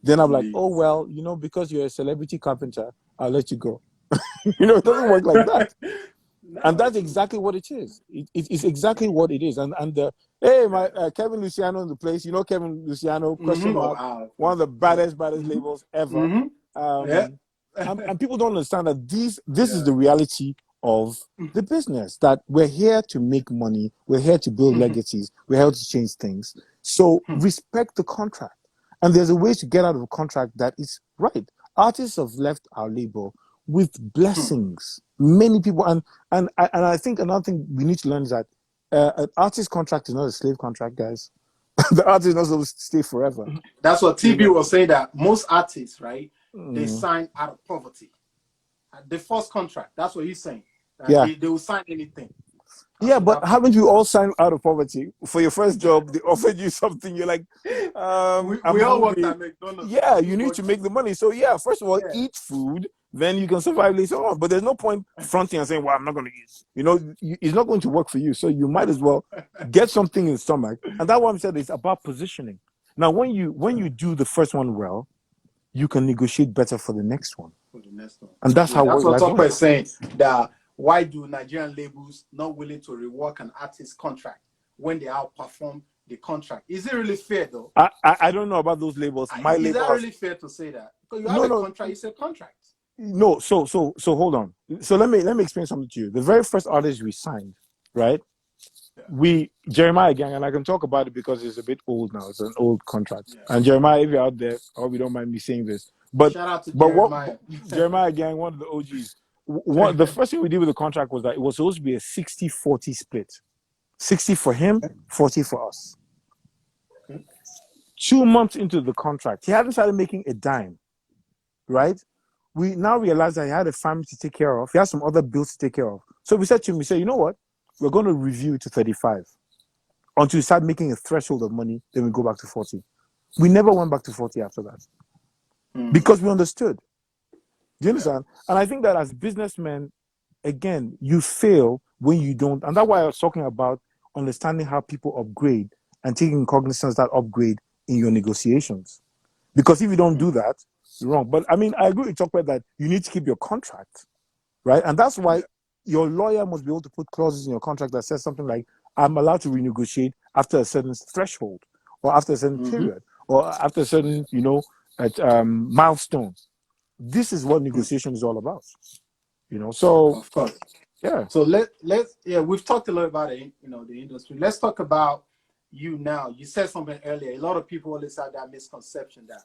Then I'm like, "Oh, well, because you're a celebrity carpenter, I'll let you go." It doesn't work like that. No, and that's exactly what it is. It's exactly what it is. And hey, my Kevin Luciano in the place. Kevin Luciano, question mark, one of the baddest labels ever. And people don't understand that this is the reality of the business, that we're here to make money. We're here to build legacies. We're here to change things. So respect the contract. And there's a way to get out of a contract that is right. Artists have left our label with blessings. Many people, and I think another thing we need to learn is that an artist contract is not a slave contract, guys. The artist is not supposed to stay forever. That's what TB was saying, that most artists, right, they sign out of poverty. The first contract, that's what he's saying. They will sign anything. Yeah, but haven't you all signed out of poverty? For your first job, they offered you something. You're like, we all work at McDonald's. Yeah, you need to make the money. So yeah, first of all, eat food, then you can survive later on. But there's no point fronting and saying, "Well, I'm not going to eat." It's not going to work for you. So you might as well get something in the stomach. And that's what I'm saying. It's about positioning. Now, when you do the first one well, you can negotiate better for the next one. And that's how. That's what Topper is saying. That why do Nigerian labels not willing to rework an artist contract when they outperform the contract? Is it really fair though? I don't know about those labels. Is that really fair to say that? Because you have a contract, it's a contract. No, so hold on. So let me explain something to you. The very first artist we signed, right? Jeremiah Gang, and I can talk about it because it's a bit old now. It's an old contract. Yeah. And Jeremiah, if you're out there, I hope you don't mind me saying this. But shout out to Jeremiah. Jeremiah Gang, one of the OGs. The first thing we did with the contract was that it was supposed to be a 60-40 split. 60 for him, 40 for us. 2 months into the contract, he hadn't started making a dime, right? We now realized that he had a family to take care of. He had some other bills to take care of. So we said to him, you know what? We're going to review to 35 until you start making a threshold of money. Then we go back to 40. We never went back to 40 after that because we understood. Do you understand? And I think that as businessmen, again, you fail when you don't. And that's why I was talking about understanding how people upgrade and taking cognizance of that upgrade in your negotiations. Because if you don't do that, you're wrong. But I mean, I agree with Chokwe that you need to keep your contract, right? And that's why your lawyer must be able to put clauses in your contract that says something like, I'm allowed to renegotiate after a certain threshold or after a certain period or after a certain, milestone. This is what negotiation is all about, So of course, yeah. So let's we've talked a lot about it, the industry. Let's talk about you now. You said something earlier. A lot of people always have that misconception that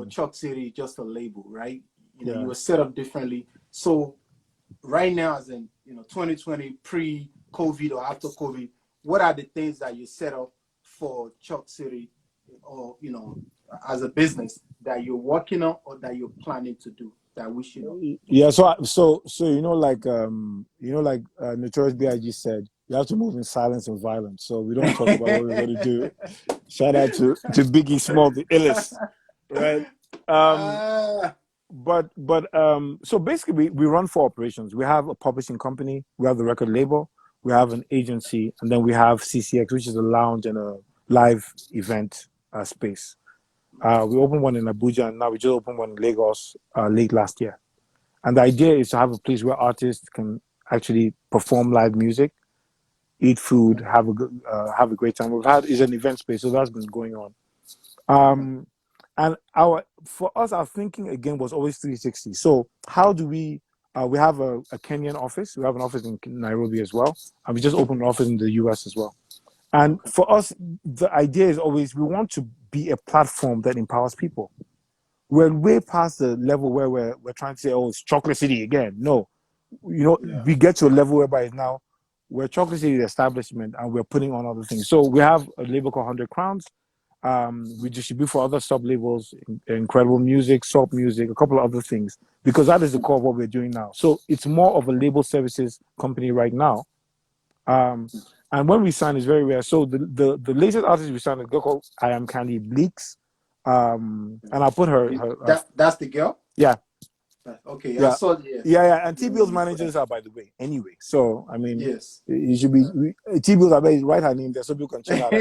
Chuck City is just a label, right? You were set up differently. So right now, as in 2020, pre-COVID or after COVID, what are the things that you set up for Chuck City, or as a business that you're working on or that you're planning to do that we should know? Yeah, so Notorious B.I.G. said, you have to move in silence and violence. So we don't talk about what we're going to do. Shout out to Biggie Small, the illest, right? So basically we run four operations. We have a publishing company, we have the record label, we have an agency, and then we have CCX, which is a lounge and a live event space. We opened one in Abuja, and now we just opened one in Lagos late last year. And the idea is to have a place where artists can actually perform live music, eat food, have a great time. Is an event space, so that's been going on. And for us, our thinking again was always 360. So how do we have a Kenyan office, we have an office in Nairobi as well, and we just opened an office in the US as well. And for us, the idea is always we want to be a platform that empowers people. We're way past the level where we're trying to say, oh, it's Chocolate City again. No, we get to a level whereby now we're Chocolate City establishment and we're putting on other things. So we have a label called 100 Crowns. We distribute for other sub labels, Incredible Music, Salt Music, a couple of other things, because that is the core of what we're doing now. So it's more of a label services company right now. And when we sign, it's very rare. So the latest artist we signed is a girl called I Am Candy Bleaks. And I'll put that's the girl? Yeah. Okay, yeah. I saw Yeah. And T-Bill's managers are, by the way, anyway. So, I mean, yes, it should be, T-Bill's, I bet, write her name there so people can check out.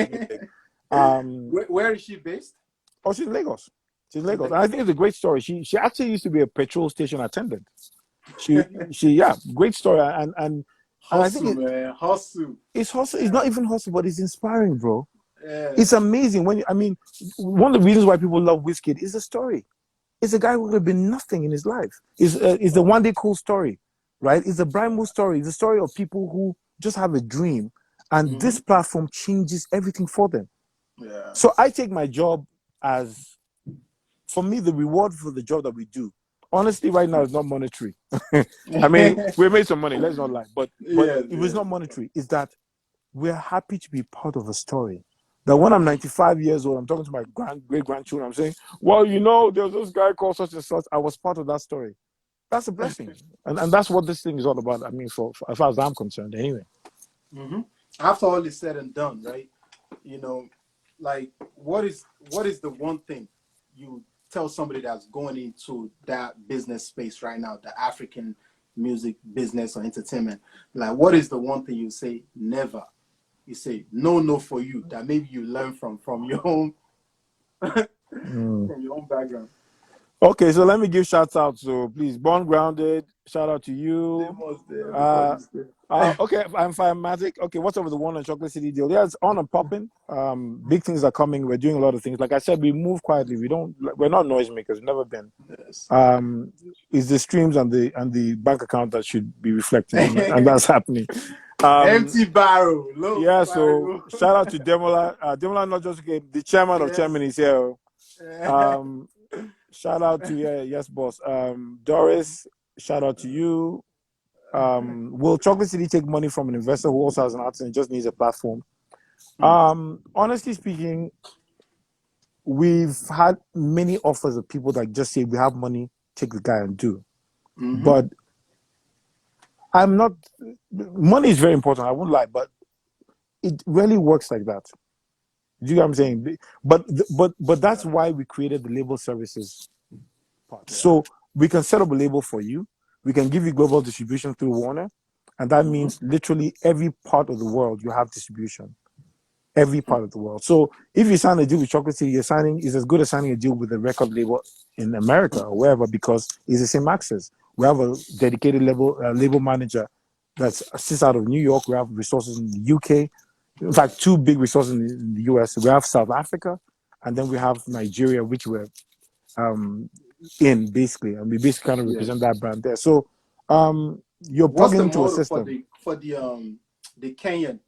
Where is she based? Oh, she's in Lagos. She's in Lagos. And I think it's a great story. She actually used to be a petrol station attendant. Great story. And I think hustle. It's hustle. It's not even hustle, but it's inspiring, bro. Yeah. It's amazing one of the reasons why people love Wizkid is the story. It's a guy who would have been nothing in his life. It's the One Day Cool story, right? It's the Brian Moore story. It's the story of people who just have a dream, and this platform changes everything for them. Yeah. So I take my job as, for me, the reward for the job that we do. Honestly, right now, it's not monetary. I mean, we made some money, let's not lie. But it was not monetary. It's that we're happy to be part of a story. That when I'm 95 years old, I'm talking to my great-grandchildren, I'm saying, well, there's this guy called such and such. I was part of that story. That's a blessing. And that's what this thing is all about. I mean, for as far as I'm concerned, anyway. Mm-hmm. After all is said and done, right? Like, what is the one thing you tell somebody that's going into that business space right now, the African music business or entertainment? Like, what is the one thing you say never? You say no for you that maybe you learn from your own from your own background. Okay, so let me give shouts out. So please, Born Grounded, shout out to you. Okay, I'm Firematic. Okay, what's over the one on Chocolate City deal? Yeah, it's on and popping. Big things are coming. We're doing a lot of things. Like I said, we move quietly. We're not noisemakers. We've never been. Yes. It's the streams and the bank account that should be reflecting, and that's happening. Empty barrel. Yeah, so shout out to Demola. Demola not just the chairman of chairman is here. Shout out to yes boss. Doris, shout out to you. Will Chocolate City take money from an investor who also has an artist and just needs a platform? Honestly speaking, we've had many offers of people that just say we have money, take the guy and do. But I'm not. Money is very important. I won't lie, but it really works like that. Do you know what I'm saying? But that's why we created the label services part. Yeah. So we can set up a label for you. We can give you global distribution through Warner, and that means literally every part of the world you have distribution. Every part of the world. So if you sign a deal with Chocolate City, is as good as signing a deal with a record label in America or wherever, because it's the same access. We have a dedicated label manager that sits out of New York. We have resources in the UK. In fact, two big resources in the US. We have South Africa, and then we have Nigeria, which we're in basically, and we basically kind of represent that brand there. So you're plugging into a system for the Kenyan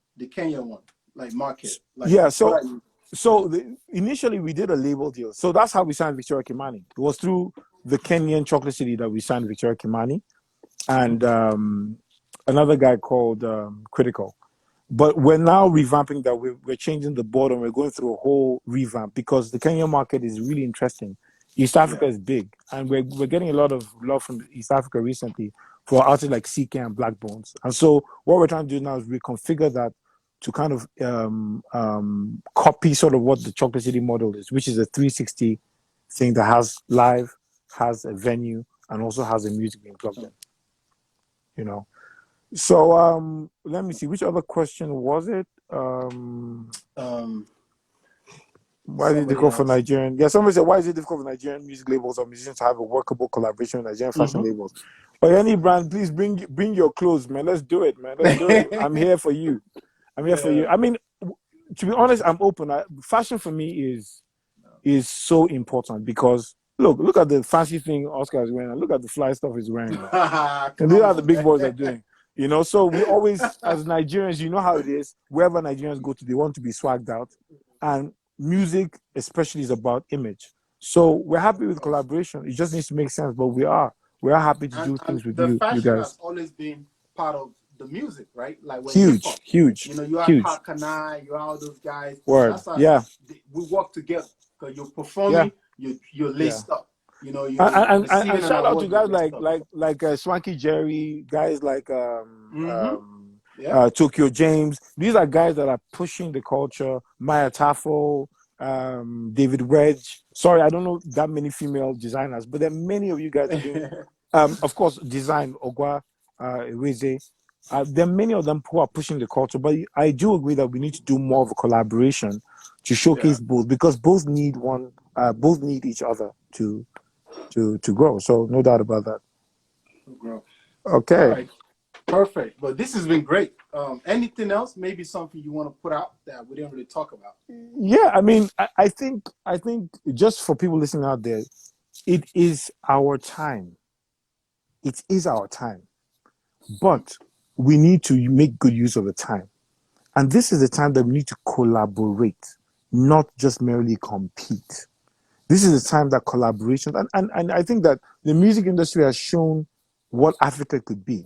one, like market. Like, yeah. So initially we did a label deal. So that's how we signed Victoria Kimani. It was through the Kenyan Chocolate City that we signed Victoria Kimani, and another guy called Critical. But we're now revamping that. We're changing the board, and we're going through a whole revamp because the Kenyan market is really interesting. East Africa is big, and we're getting a lot of love from East Africa recently for artists like CK and Black Bones. And so what we're trying to do now is reconfigure that to kind of copy sort of what the Chocolate City model is, which is a 360 thing that has live, has a venue and also has the music being plugged in. You know. So let me see, which other question was it? Why is it difficult for Nigerian? Yeah, somebody said, why is it difficult for Nigerian music labels or musicians to have a workable collaboration with Nigerian fashion labels? But any brand, please bring your clothes, man. Let's do it, man. Let's do it. I'm here for you. I'm here for you. I mean, to be honest, I'm open. Fashion for me is so important because look at the fancy thing Oscar is wearing. Look at the fly stuff he's wearing. And look at the big boys are doing. You know, so we always, as Nigerians, you know how it is. Wherever Nigerians go to, they want to be swagged out. And music, especially, is about image. So we're happy with collaboration. It just needs to make sense, but we are happy to do things with you fashion guys. has always been part of the music, right? Like when huge. You know, you have Cos Canino, you have all those guys. Word. That's how we work together because you're performing, you're laced up. You know, and shout out to guys like Swanky Jerry, guys like Tokyo James. These are guys that are pushing the culture. Maya Tafo, David Wedge. Sorry, I don't know that many female designers, but there are many of you guys doing. Of course, design Ogwa, Eweze. There are many of them who are pushing the culture, but I do agree that we need to do more of a collaboration to showcase both, because both need each other to grow. So no doubt about that. Grow. Okay. All right. Perfect. But this has been great. Anything else? Maybe something you want to put out that we didn't really talk about? Yeah, I mean, I think just for people listening out there, it is our time. It is our time. But we need to make good use of the time. And this is the time that we need to collaborate, not just merely compete. This is the time that collaboration, and I think that the music industry has shown what Africa could be.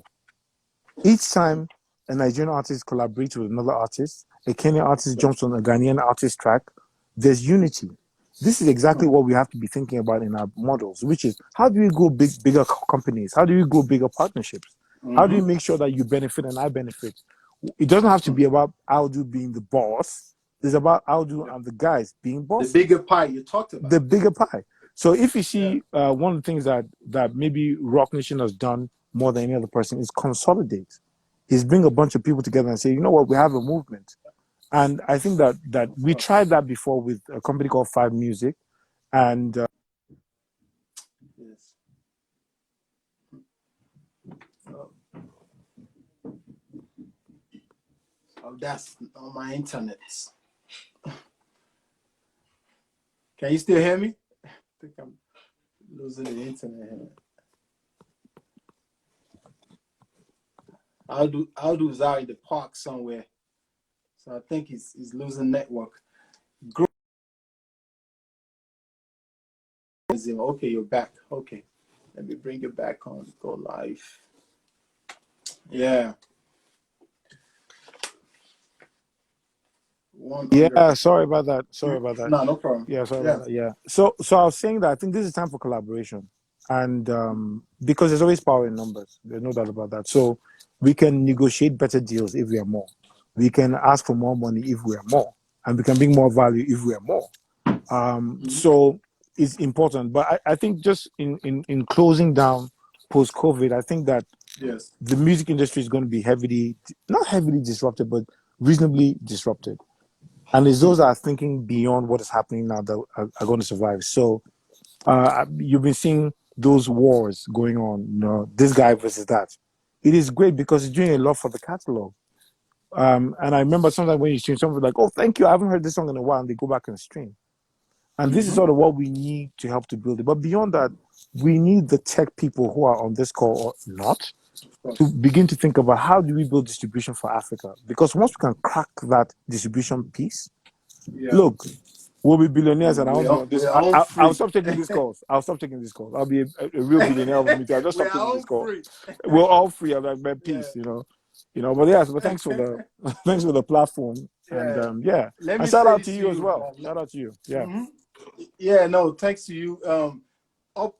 Each time a Nigerian artist collaborates with another artist, a Kenyan artist jumps on a Ghanaian artist track, there's unity. This is exactly what we have to be thinking about in our models, which is how do we grow bigger companies? How do we grow bigger partnerships? How do you make sure that you benefit and I benefit? It doesn't have to be about Audu being the boss. It's about Audu and the guys being bosses. The bigger pie you talked about. The bigger pie. So if you see one of the things that maybe Rock Nation has done more than any other person is consolidate. Is bring a bunch of people together and say, you know what, we have a movement. And I think that we tried that before with a company called Five Music. And that's on my internet. Can you still hear me? I think I'm losing the internet here. Audu is out in the park somewhere, so I think he's losing network. Okay, you're back. Okay, let me bring you back on. Go live. Yeah. Yeah, sorry about that. No problem. Yeah, sorry about that. Yeah. So I was saying that I think this is time for collaboration, and because there's always power in numbers. There's no doubt about that. So we can negotiate better deals if we are more. We can ask for more money if we are more, and we can bring more value if we are more. So it's important. But I think just in closing down post-COVID, I think that the music industry is going to be not heavily disrupted, but reasonably disrupted. And it's those that are thinking beyond what is happening now that are going to survive. So you've been seeing those wars going on, you know, this guy versus that. It is great because it's doing a lot for the catalog. And I remember sometimes when you stream, someone's like, oh, thank you, I haven't heard this song in a while, and they go back and stream. And this is sort of what we need to help to build it. But beyond that, we need the tech people who are on this call or not to begin to think about how do we build distribution for Africa? Because once we can crack that distribution piece, look, we'll be billionaires, and I won't be on this. I'll stop taking these calls. I'll be a real billionaire with me. I'll just stop taking these calls. We're all free. I'm like, peace, you know. But thanks for the platform, and and shout out to you as well. Shout out to you. Yeah. Yeah, no, thanks to you.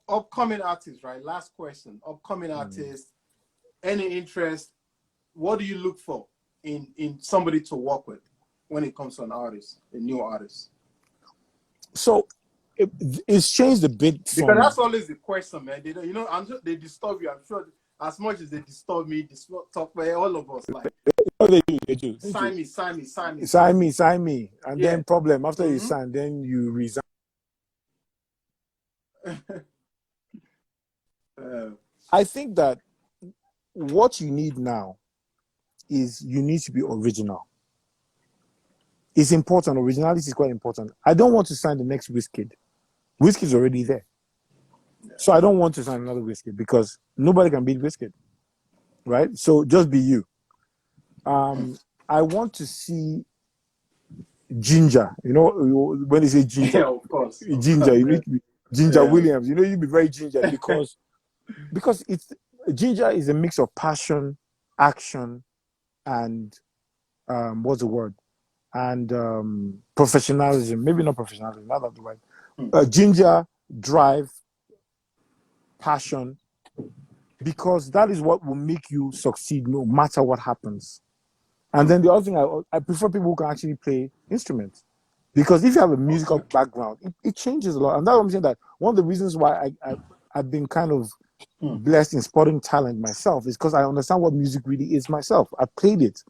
Upcoming artists, right? Last question. Upcoming artists, any interest? What do you look for in somebody to work with when it comes to an artist, a new artist? So it's changed a bit Because from. that's always the question, man. They don't, I'm sure they disturb you. I'm sure as much as they disturb me, talk by all of us. Like, Oh, they do. sign me, sign me, sign me, Sign me. And yeah. then problem, after you sign, then you resign. I think that what you need now is you need to be original. It's important. Originality is quite important. I don't want to sign the next Wizkid. Wizkid's already there. So I don't want to sign another Wizkid because nobody can beat Wizkid. Right? So just be you. I want to see Ginger. You know, when they say Ginger, Yeah, of course. Ginger, you need to be Ginger Yeah. Williams. You know, you be very Ginger because it's Ginger is a mix of passion, action, and what's the word? And professionalism. Maybe not professionalism, not that the word. Ginger, drive, passion, because that is what will make you succeed no matter what happens. And then the other thing, I prefer people who can actually play instruments. Because if you have a musical background, it changes a lot. And that's what I'm saying, that one of the reasons why I've been kind of blessed in spotting talent myself is because I understand what music really is myself. I've played it.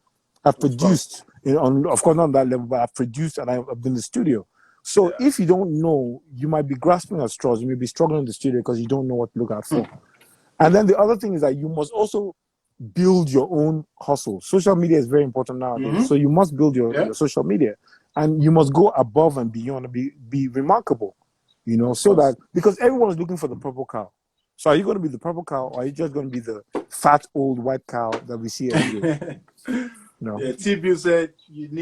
I've produced, of course not on that level, but I've produced and I've been in the studio. So if you don't know, you might be grasping at straws. You may be struggling in the studio because you don't know what to look out for. And then the other thing is that you must also build your own hustle. Social media is very important nowadays. So you must build your social media. And you must go above and beyond and be remarkable, you know, so that, because everyone's looking for the purple cow. So are you going to be the purple cow, or are you just going to be the fat old white cow that we see every day? No. Yeah, T-Bill said, give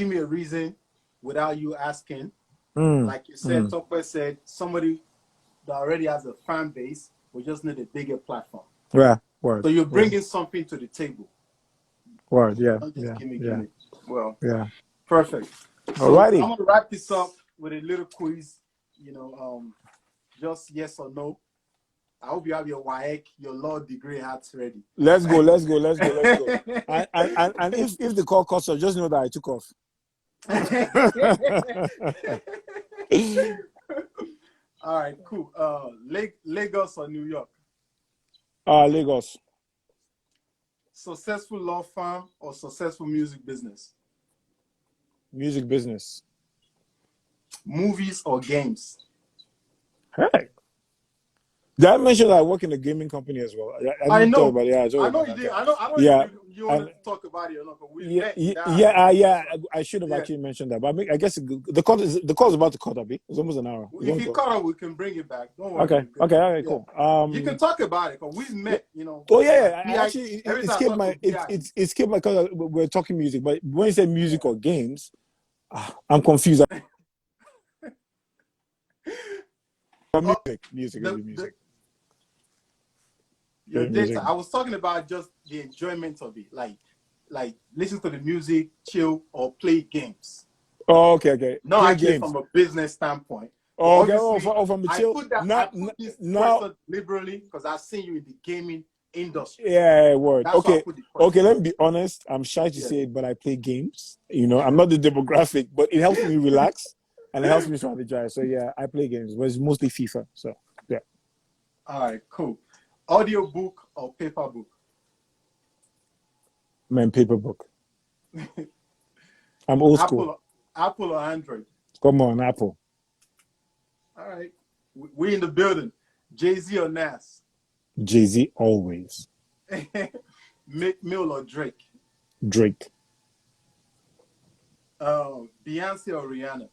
me a reason without you asking. Like you said, Tokwe said, somebody that already has a fan base, we just need a bigger platform. Yeah, word. So you're bringing something to the table. Word, yeah. Not just give me. Well, yeah. Perfect. So Alrighty. I'm going to wrap this up with a little quiz, you know, just yes or no. I hope you have your WAEC, your law degree hats ready. Let's go. And if the call cuts off, just know that I took off. All right, cool. Lagos or New York? Lagos. Successful law firm or successful music business? Music business. Movies or games? Hey. Did I mention that I work in a gaming company as well? I know. About it. Yeah, I know you did. I know you want to talk about it or not, but I should have actually mentioned that. But I guess the call is about to cut up. It's almost an hour. If you cut up, we can bring it back. Don't worry. Okay, cool. You can talk about it because we've met, you know. Oh yeah, actually, it skipped my because we're talking music. But when you say music or games, I'm confused. Music. Your data. I was talking about just the enjoyment of it, like listen to the music, chill, or play games. Oh, okay. Not play actually games from a business standpoint. Oh, okay. From the chill. I put this question liberally because I've seen you in the gaming industry. Yeah, word. Okay, let me be honest. I'm shy to say it, but I play games. You know, I'm not the demographic, but it helps me relax and it helps me strategize. So yeah, I play games, but it's mostly FIFA. So yeah. All right, cool. Audio book or paper book? Man, paper book. I'm old school. Apple or Android? Come on, Apple. All right. We in the building. Jay-Z or Nas? Jay-Z always. Meek Mill or Drake? Drake. Beyonce or Rihanna?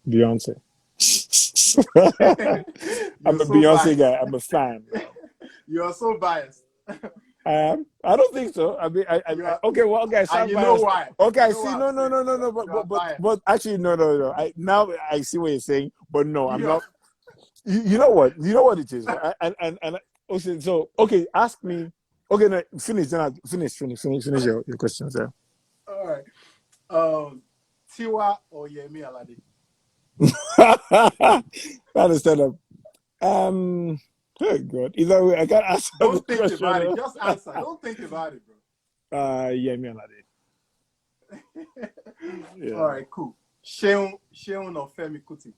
Beyonce. I'm a Beyonce guy. I'm a fan. You are so biased. I don't think so. I mean, okay. Well, okay. And you know why? Okay, you see, no. But actually, no. Now I see what you're saying, but no, I'm not. You know what? You know what it is. And okay, so okay, ask me. Okay, no, finish. Then I'll finish your questions there. All right. Tiwa or Yemi Alade? That is stand up. Oh God. Either way, I can't answer. Don't think about it. Just answer. Don't think about it, bro. Yemi Alade. All right, cool. Sheun or Femi Kuti?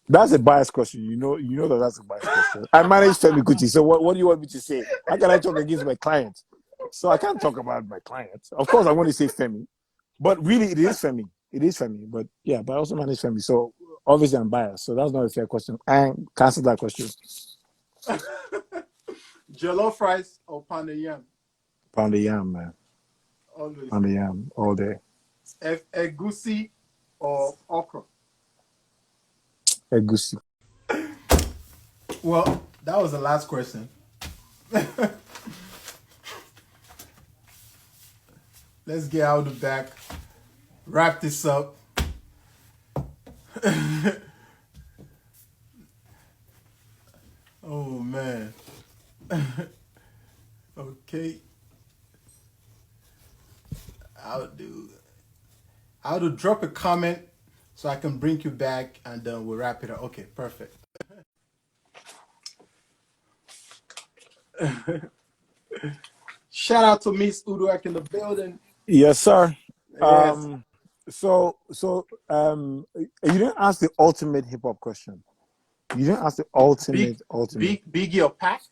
That's a biased question. You know that's a biased question. I manage Femi Kuti, so what do you want me to say? How can I talk against my client? So I can't talk about my client. Of course, I want to say Femi, but really, it is Femi. It is Femi, but yeah, but I also manage Femi, so obviously I'm biased. So that's not a fair question. And cancel that question. Jollof rice or pounded yam? Pounded yam, man. Always. Pounded yam all day. Egusi or okra? Egusi. Well, that was the last question. Let's get out of the back. Wrap this up. Oh man. Okay. I'll drop a comment so I can bring you back and then we'll wrap it up. Okay, perfect. Shout out to Miss Uduak in the building. Yes, sir. Yes. So you didn't ask the ultimate hip hop question. You didn't ask the ultimate. Biggie or Pac?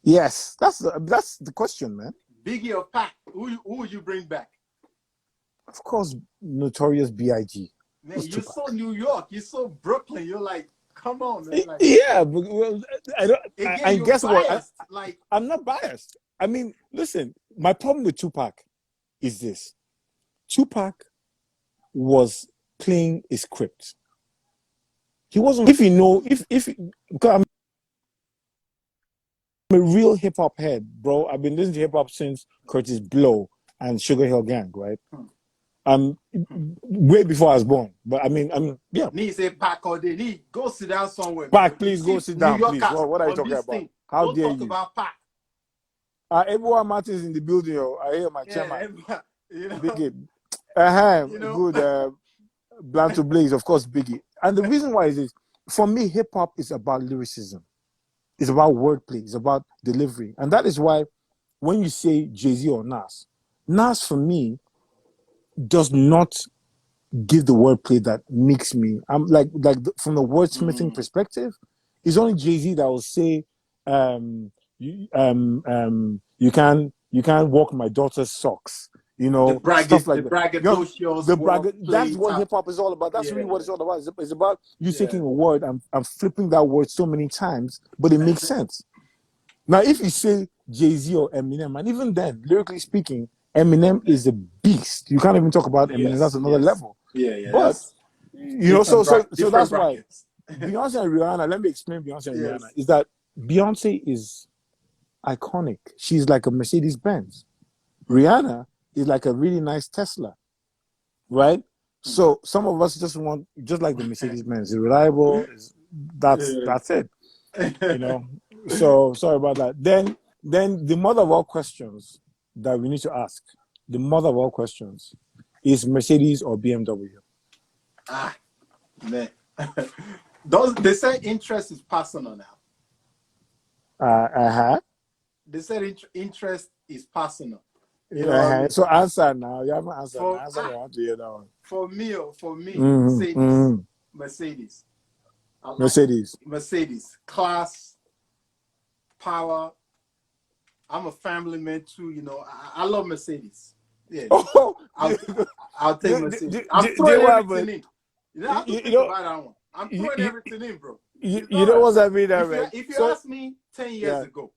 Yes, that's the question, man. Biggie or Pac? Who would you bring back? Of course, Notorious B.I.G. Man, you're so New York. You're so Brooklyn. You're like, come on, man. Like, yeah, but well, I guess biased. what? I'm not biased. I mean, listen. My problem with Tupac is this: Tupac was playing a script. He wasn't. If because I'm a real hip hop head, bro. I've been listening to hip hop since Curtis Blow and Sugar Hill Gang, right? Way before I was born. But I mean, yeah. Need say Pac all day. Need go sit down somewhere. Pac, please go sit down, please. What are you talking about? How dare you? Talk about Pac. Everyone Martin is in the building. I hear my chairman. You know, Biggie. Good. Bland to Blaze, of course, Biggie. And the reason why is this: for me, hip hop is about lyricism. It's about wordplay. It's about delivery, and that is why when you say Jay-Z or Nas for me does not give the wordplay that makes me. I'm like from the wordsmithing perspective, it's only Jay-Z that will say, you can't walk my daughter's socks. You know, stuff like that. That's what hip hop is all about. That's really what it's all about. It's about you taking a word and flipping that word so many times, but it makes sense. Now, if you say Jay-Z or Eminem, and even then, lyrically speaking, Eminem is a beast. You can't even talk about Eminem. That's another level. Yeah. But so that's why Beyonce and Rihanna. Let me explain Beyonce and Rihanna. Is that Beyonce is iconic. She's like a Mercedes Benz. Rihanna is like a really nice Tesla, right? So some of us just like the Mercedes Benz. It's reliable. That's it. You know. So sorry about that. Then the mother of all questions that we need to ask, the mother of all questions, is Mercedes or BMW? Man. They say interest is personal now. They said interest is personal. You know what I mean? So answer now. You haven't answered. I want to hear that one. For me, Mercedes. Mercedes. Class, power. I'm a family man too, you know. I love Mercedes. Yeah. I'll take Mercedes. I'm throwing everything in. You don't have to think about that one. I'm throwing everything in, bro. You know what I mean, man? If you asked me 10 years ago,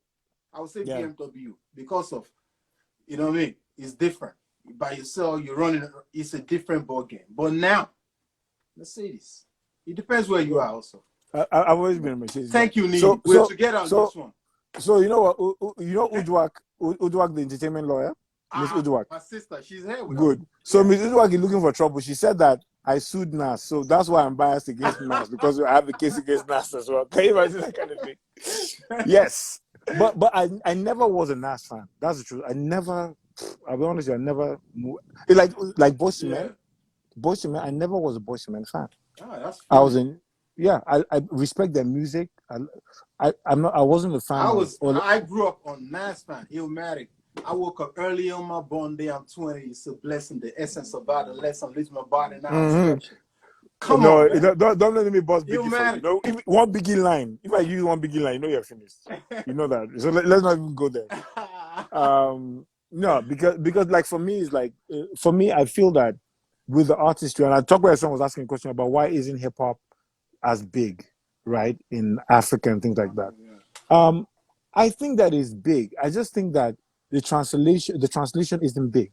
I would say BMW because of, you know what I mean? It's different. By yourself, you're running. It's a different ball game. But now, Mercedes. It depends where you are also. I've always been a Mercedes. Thank you, Neil. We're together on this one. So you know what? You know Uduak, the entertainment lawyer? Miss Uduak. My sister, she's here with Good. So Miss Uduak is looking for trouble. She said that I sued Nas. So that's why I'm biased against Nas, because I have a case against Nas as well. Can you imagine that kind of thing? Yes. But I never was a Nas fan. That's the truth. I'll be honest with you, I never like Boyz II Men. Boyz II Men, I never was a Boyz II Men fan. That's funny. I respect their music. I wasn't a fan. I grew up on Nas fan, Illmatic. I woke up early on my born day. I'm 20. It's a blessing. The essence of adolescence leaves my body now. Come No, on, man. don't let me bust You Biggie for you. man. No, one Biggie line. If I use one Biggie line, you know you're finished. You know that. So let's not even go there. No, because like for me, it's like for me, I feel that with the artistry, and I talked where someone was asking a question about why isn't hip hop as big, right, in Africa and things like that. I think that is big. I just think that the translation isn't big.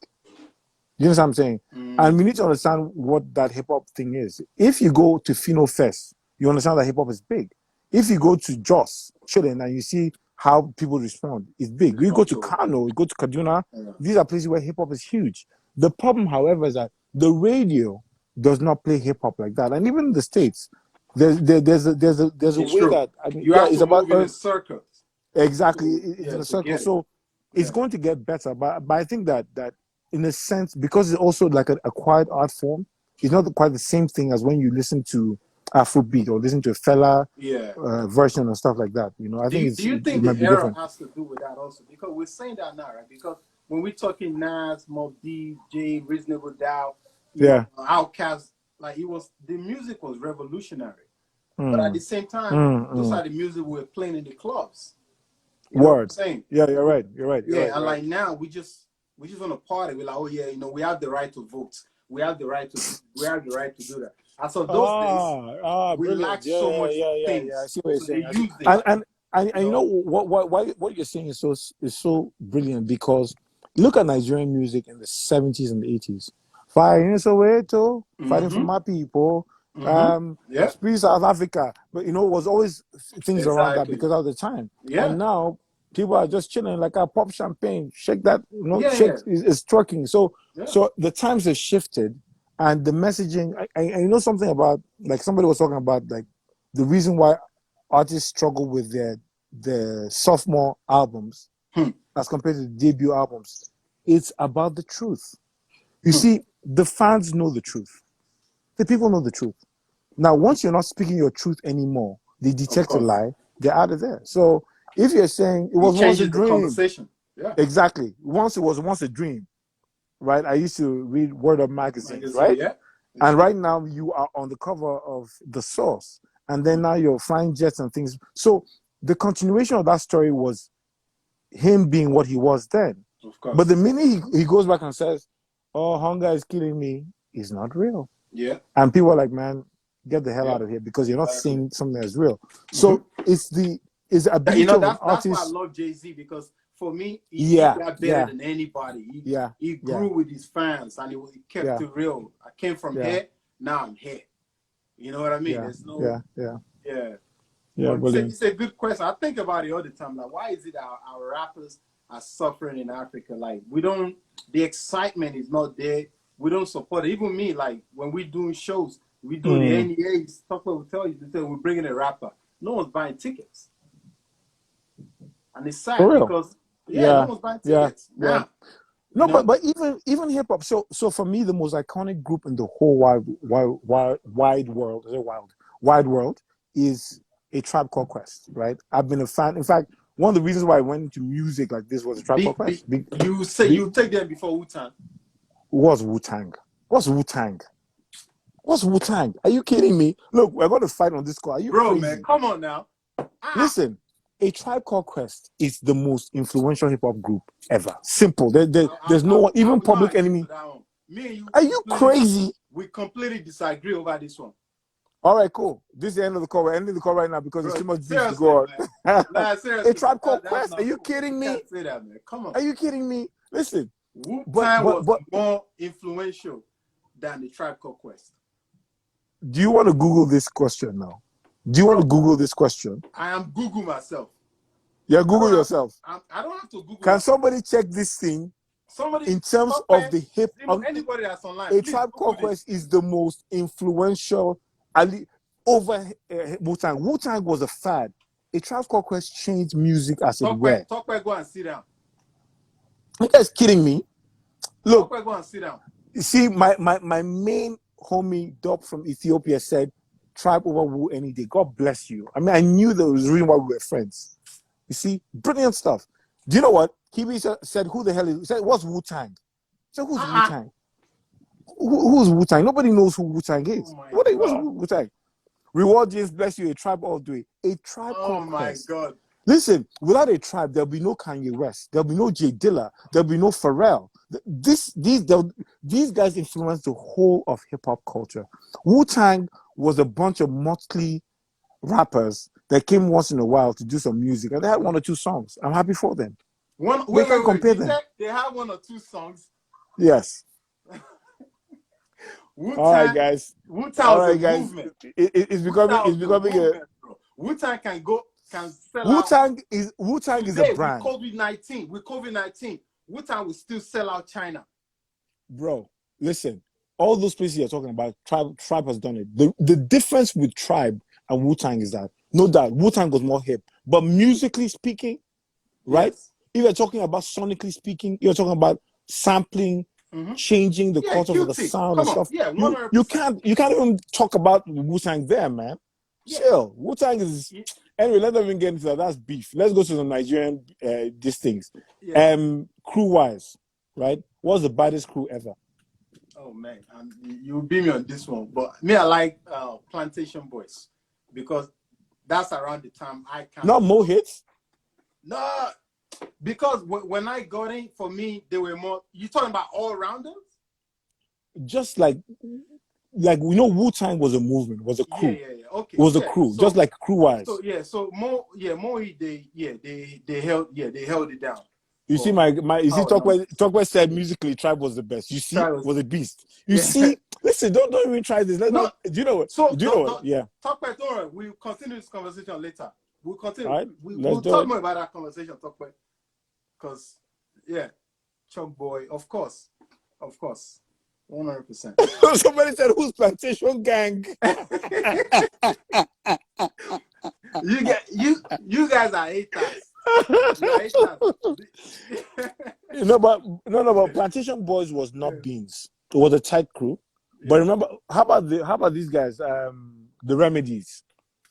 You know what I'm saying? And we need to understand what that hip hop thing is. If you go to Fino Fest, you understand that hip hop is big. If you go to Jos, Children, and you see how people respond, it's big. You go to Kano, you go to Kaduna, these are places where hip hop is huge. The problem, however, is that the radio does not play hip hop like that. And even in the States, there's a way that I mean, you have it's to about move in a circle. exactly. It's in a circle. So it's Yeah. going to get better. But I think that in a sense, because it's also like a quiet art form, it's not quite the same thing as when you listen to Afrobeat or listen to a fella version and stuff like that. You know, I think do you it think might the be era different. has to do with that also? Because we're saying that now, right? Because when we're talking Nas, Mobb Deep, Jay, Reasonable Doubt, you know, Outkast, like the music was revolutionary. But at the same time, those are the music we were playing in the clubs. You know what I'm saying? Yeah, you're right. You're right. And like now we just want to party. We're like, oh yeah, you know, we have the right to vote. We have the right to do that. As of those days, we brilliant. lack so much things. I see what you're So saying. they use it. And you know what you're saying is so brilliant, because look at Nigerian music in the 70s and the 80s. Fighting in Soweto, fighting for my people. Free South Africa, but you know, it was always things around that because of the time. And now people are just chilling, like I pop champagne, shake that, you know, is twerking. So the times have shifted, and the messaging. I know something about, like somebody was talking about, like the reason why artists struggle with their sophomore albums as compared to the debut albums. It's about the truth. You see, the fans know the truth. The people know the truth. Now, once you're not speaking your truth anymore, they detect a lie, they're out of there. So if you're saying it was once a dream, conversation. Exactly. It was once a dream, right? I used to read Word Up magazines, right? And right now you are on the cover of The Source, and then now you're flying jets and things. So the continuation of that story was him being what he was then. Of course. But the minute he goes back and says, "Oh, hunger is killing me," is not real. Yeah. And people are like, "Man, get the hell out of here," because you're not seeing something that's real. So it's the ability of an artist. That's why I love Jay-Z, because for me, he got better than anybody. He grew with his fans, and he kept it real. I came from here, now I'm here. You know what I mean? There's no it's a good question. I think about it all the time. Like, why is it our rappers are suffering in Africa? Like, the excitement is not there. We don't support it. Even me, like when we doing shows, we do the NEA stuff. We tell you, we're bringing a rapper. No one's buying tickets, and it's sad because no one's buying tickets now. No, but even hip hop. So for me, the most iconic group in the whole wide world is A Tribe Called Quest. Right? I've been a fan. In fact, one of the reasons why I went into music like this was A Tribe Called Quest. You say you take them before Wu-Tang. What's Wu-Tang? What's Wu-Tang? What's Wu-Tang? Are you kidding me? Look, we're going to fight on this call. Are you crazy? Man, come on now. Listen, A Tribe Called Quest is the most influential hip-hop group ever. Simple. There's no one, even Public Enemy. Me and you, are you crazy? We completely disagree over this one. All right, cool. This is the end of the call. We're ending the call right now because there's too much juice to go on. Seriously, A Tribe Called Quest? Are you kidding me? Can't say that, man. Come on. Are you kidding me? Listen. Wu-Tang was more influential than the Tribe Called Quest. Do you want to Google this question now? Do you want to Google this question? I am Google myself. Yeah, Google yourself. I don't have to Google. Can somebody check this thing? In terms of the hip, anybody that's online, A Tribe Called Quest is the most influential over Wu-Tang. Wu-Tang was a fad. A Tribe Called Quest changed music as it were. Talk back, go and sit down. You guys kidding me? Look, go and sit down. You see, my main homie Doc from Ethiopia said, "Tribe over Wu any day." God bless you. I mean, I knew there was a reason why we were friends. You see, brilliant stuff. Do you know what? Kibi said, "Who the hell is?" He said, "What's Wu-Tang?" I said, "Who's Wu-Tang?" Who's Wu-Tang? Nobody knows who Wu-Tang is. Oh my What's God. Wu-Tang? Reward James, bless you, a tribe all the way. A tribe Oh called my Quest. God. Listen, without a tribe, there'll be no Kanye West. There'll be no Jay Dilla. There'll be no Pharrell. These guys influenced the whole of hip-hop culture. Wu-Tang was a bunch of motley rappers that came once in a while to do some music, and they had one or two songs. I'm happy for them. Wait. Compare them. They have one or two songs. Yes. Wu-Tang, All right, guys. Wu-Tang All was right, a guys. movement. It's becoming movement, bro. Wu-Tang can sell out. Wu-Tang is a Today, brand. with COVID-19, Wu-Tang will still sell out China. Bro, listen. All those places you're talking about, Tribe has done it. The difference with Tribe and Wu-Tang is that, no doubt, Wu-Tang was more hip. But musically speaking, right? Yes. If you're talking about sonically speaking, you're talking about sampling, changing the culture of the sound and stuff. Yeah, 100%. You can't even talk about Wu-Tang there, man. Yeah. Chill. Wu-Tang is anyway, let them even get into that. That's beef. Let's go to the Nigerian these things. Yeah. Crew wise, right? What's the baddest crew ever? Oh man, you beat me on this one. But me, I like Plantation Boys because that's around the time I can. Not Mo Hits? No, because when I got in, for me, they were more. You talking about all rounders? Just like we know, Wu-Tang was a movement, was a crew. Yeah. Okay, it was a crew, so, just like crew wise. So Mo they held it down. You see, Talkway said musically, Tribe was the best. You see, was a beast. You see, listen, don't even try this. Do you know what? Yeah. Talkway, don't worry. We'll continue this conversation later. We'll continue. Right, we'll talk more about that conversation, Talkway. Because, Chuck Boy, of course, 100%. Somebody said, "Who's Plantation Gang?" you guys are haters. But Plantation Boys was not beans. It was a tight crew. Yeah. But remember, how about these guys? The Remedies.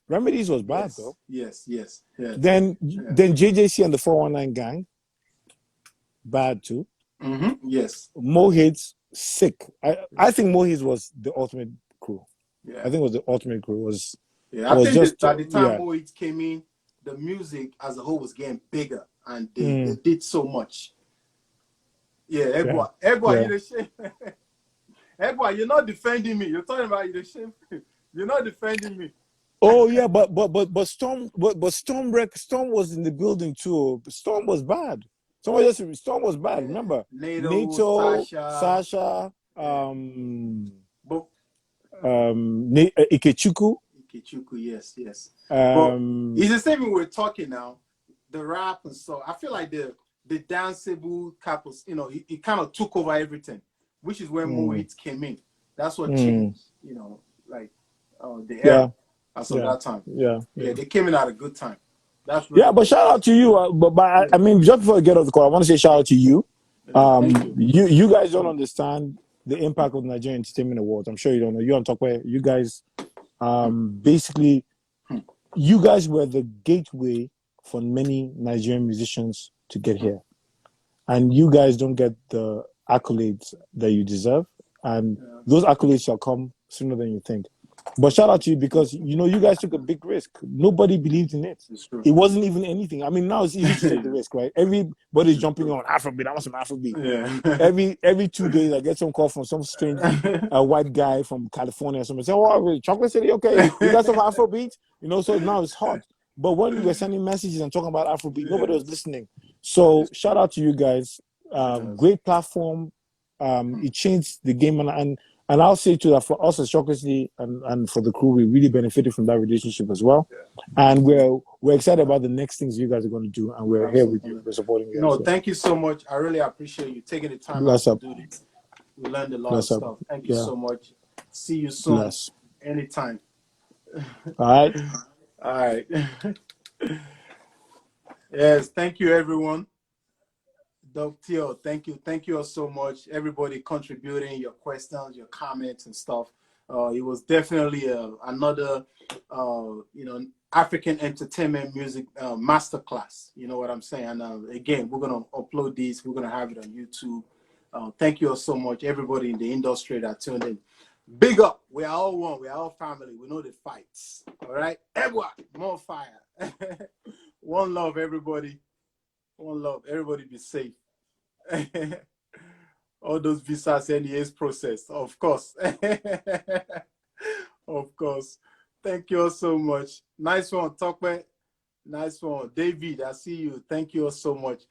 Remedies was bad though. Yes. Then JJC and the 419 Gang. Bad too. Yes. Mo Hits, sick. I think Mo Hits was the ultimate crew. Yeah. I think it was the ultimate crew. I think by the time Mo Hits came in, the music as a whole was getting bigger, and they did so much. Yeah, Egwa, you're the shame. Egwa, you're not defending me. You're talking about you're the shame. You're not defending me. Oh yeah, but Storm was in the building too. Storm was bad. Storm was bad. Remember, NATO, Sasha, Ikechukwu. Yes. It's the same when we're talking now, the rap and so. I feel like the danceable couples, it kind of took over everything, which is when Mo Hits came in. That's what changed, the era as of that time. Yeah, they came in at a good time. That's really but shout out to you. But I mean, just before I get off the call, I want to say shout out to you. You guys don't understand the impact of the Nigerian Entertainment Awards. I'm sure you don't know. You on top where you guys. Basically, you guys were the gateway for many Nigerian musicians to get here. And you guys don't get the accolades that you deserve. And those accolades shall come sooner than you think. But shout out to you because, you guys took a big risk. Nobody believed in it. It wasn't even anything. I mean, now it's easy to take the risk, right? Everybody's jumping on Afrobeat. I want some Afrobeat. Yeah. Every 2 days, I get some call from some strange white guy from California or something. Say, oh, Chocolate City, okay. You got some Afrobeat? So now it's hot. But when we were sending messages and talking about Afrobeat, nobody was listening. So shout out to you guys. Great platform. It changed the game. And I'll say too that for us as Chocolate City and for the crew, we really benefited from that relationship as well. Yeah. And we're excited about the next things you guys are going to do. And we're here with you. We're supporting you. No, thank you so much. I really appreciate you taking the time out to do this. We learned a lot of stuff. Thank you so much. See you soon. Anytime. All right. Yes, thank you, everyone. Dr. Thank you all so much. Everybody contributing your questions, your comments and stuff. It was definitely another, African entertainment music masterclass. You know what I'm saying? Again, we're going to upload these. We're going to have it on YouTube. Thank you all so much, everybody in the industry that tuned in. Big up. We are all one. We are all family. We know the fights. All right? Everyone, more fire. One love, everybody. One love. Everybody be safe. All those visas, NEA's process, of course. Of course. Thank you all so much. Nice one, Tokwe. Nice one. David, I see you. Thank you all so much.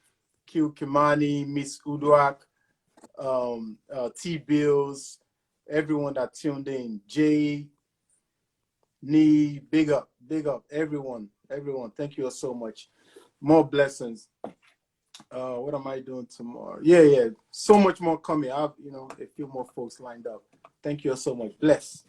Q Kimani, Miss Uduak, T-Bills, everyone that tuned in. Jay, Nee, big up, everyone. Thank you all so much. More blessings. What am I doing tomorrow? Yeah. So much more coming. I have, a few more folks lined up. Thank you all so much. Bless.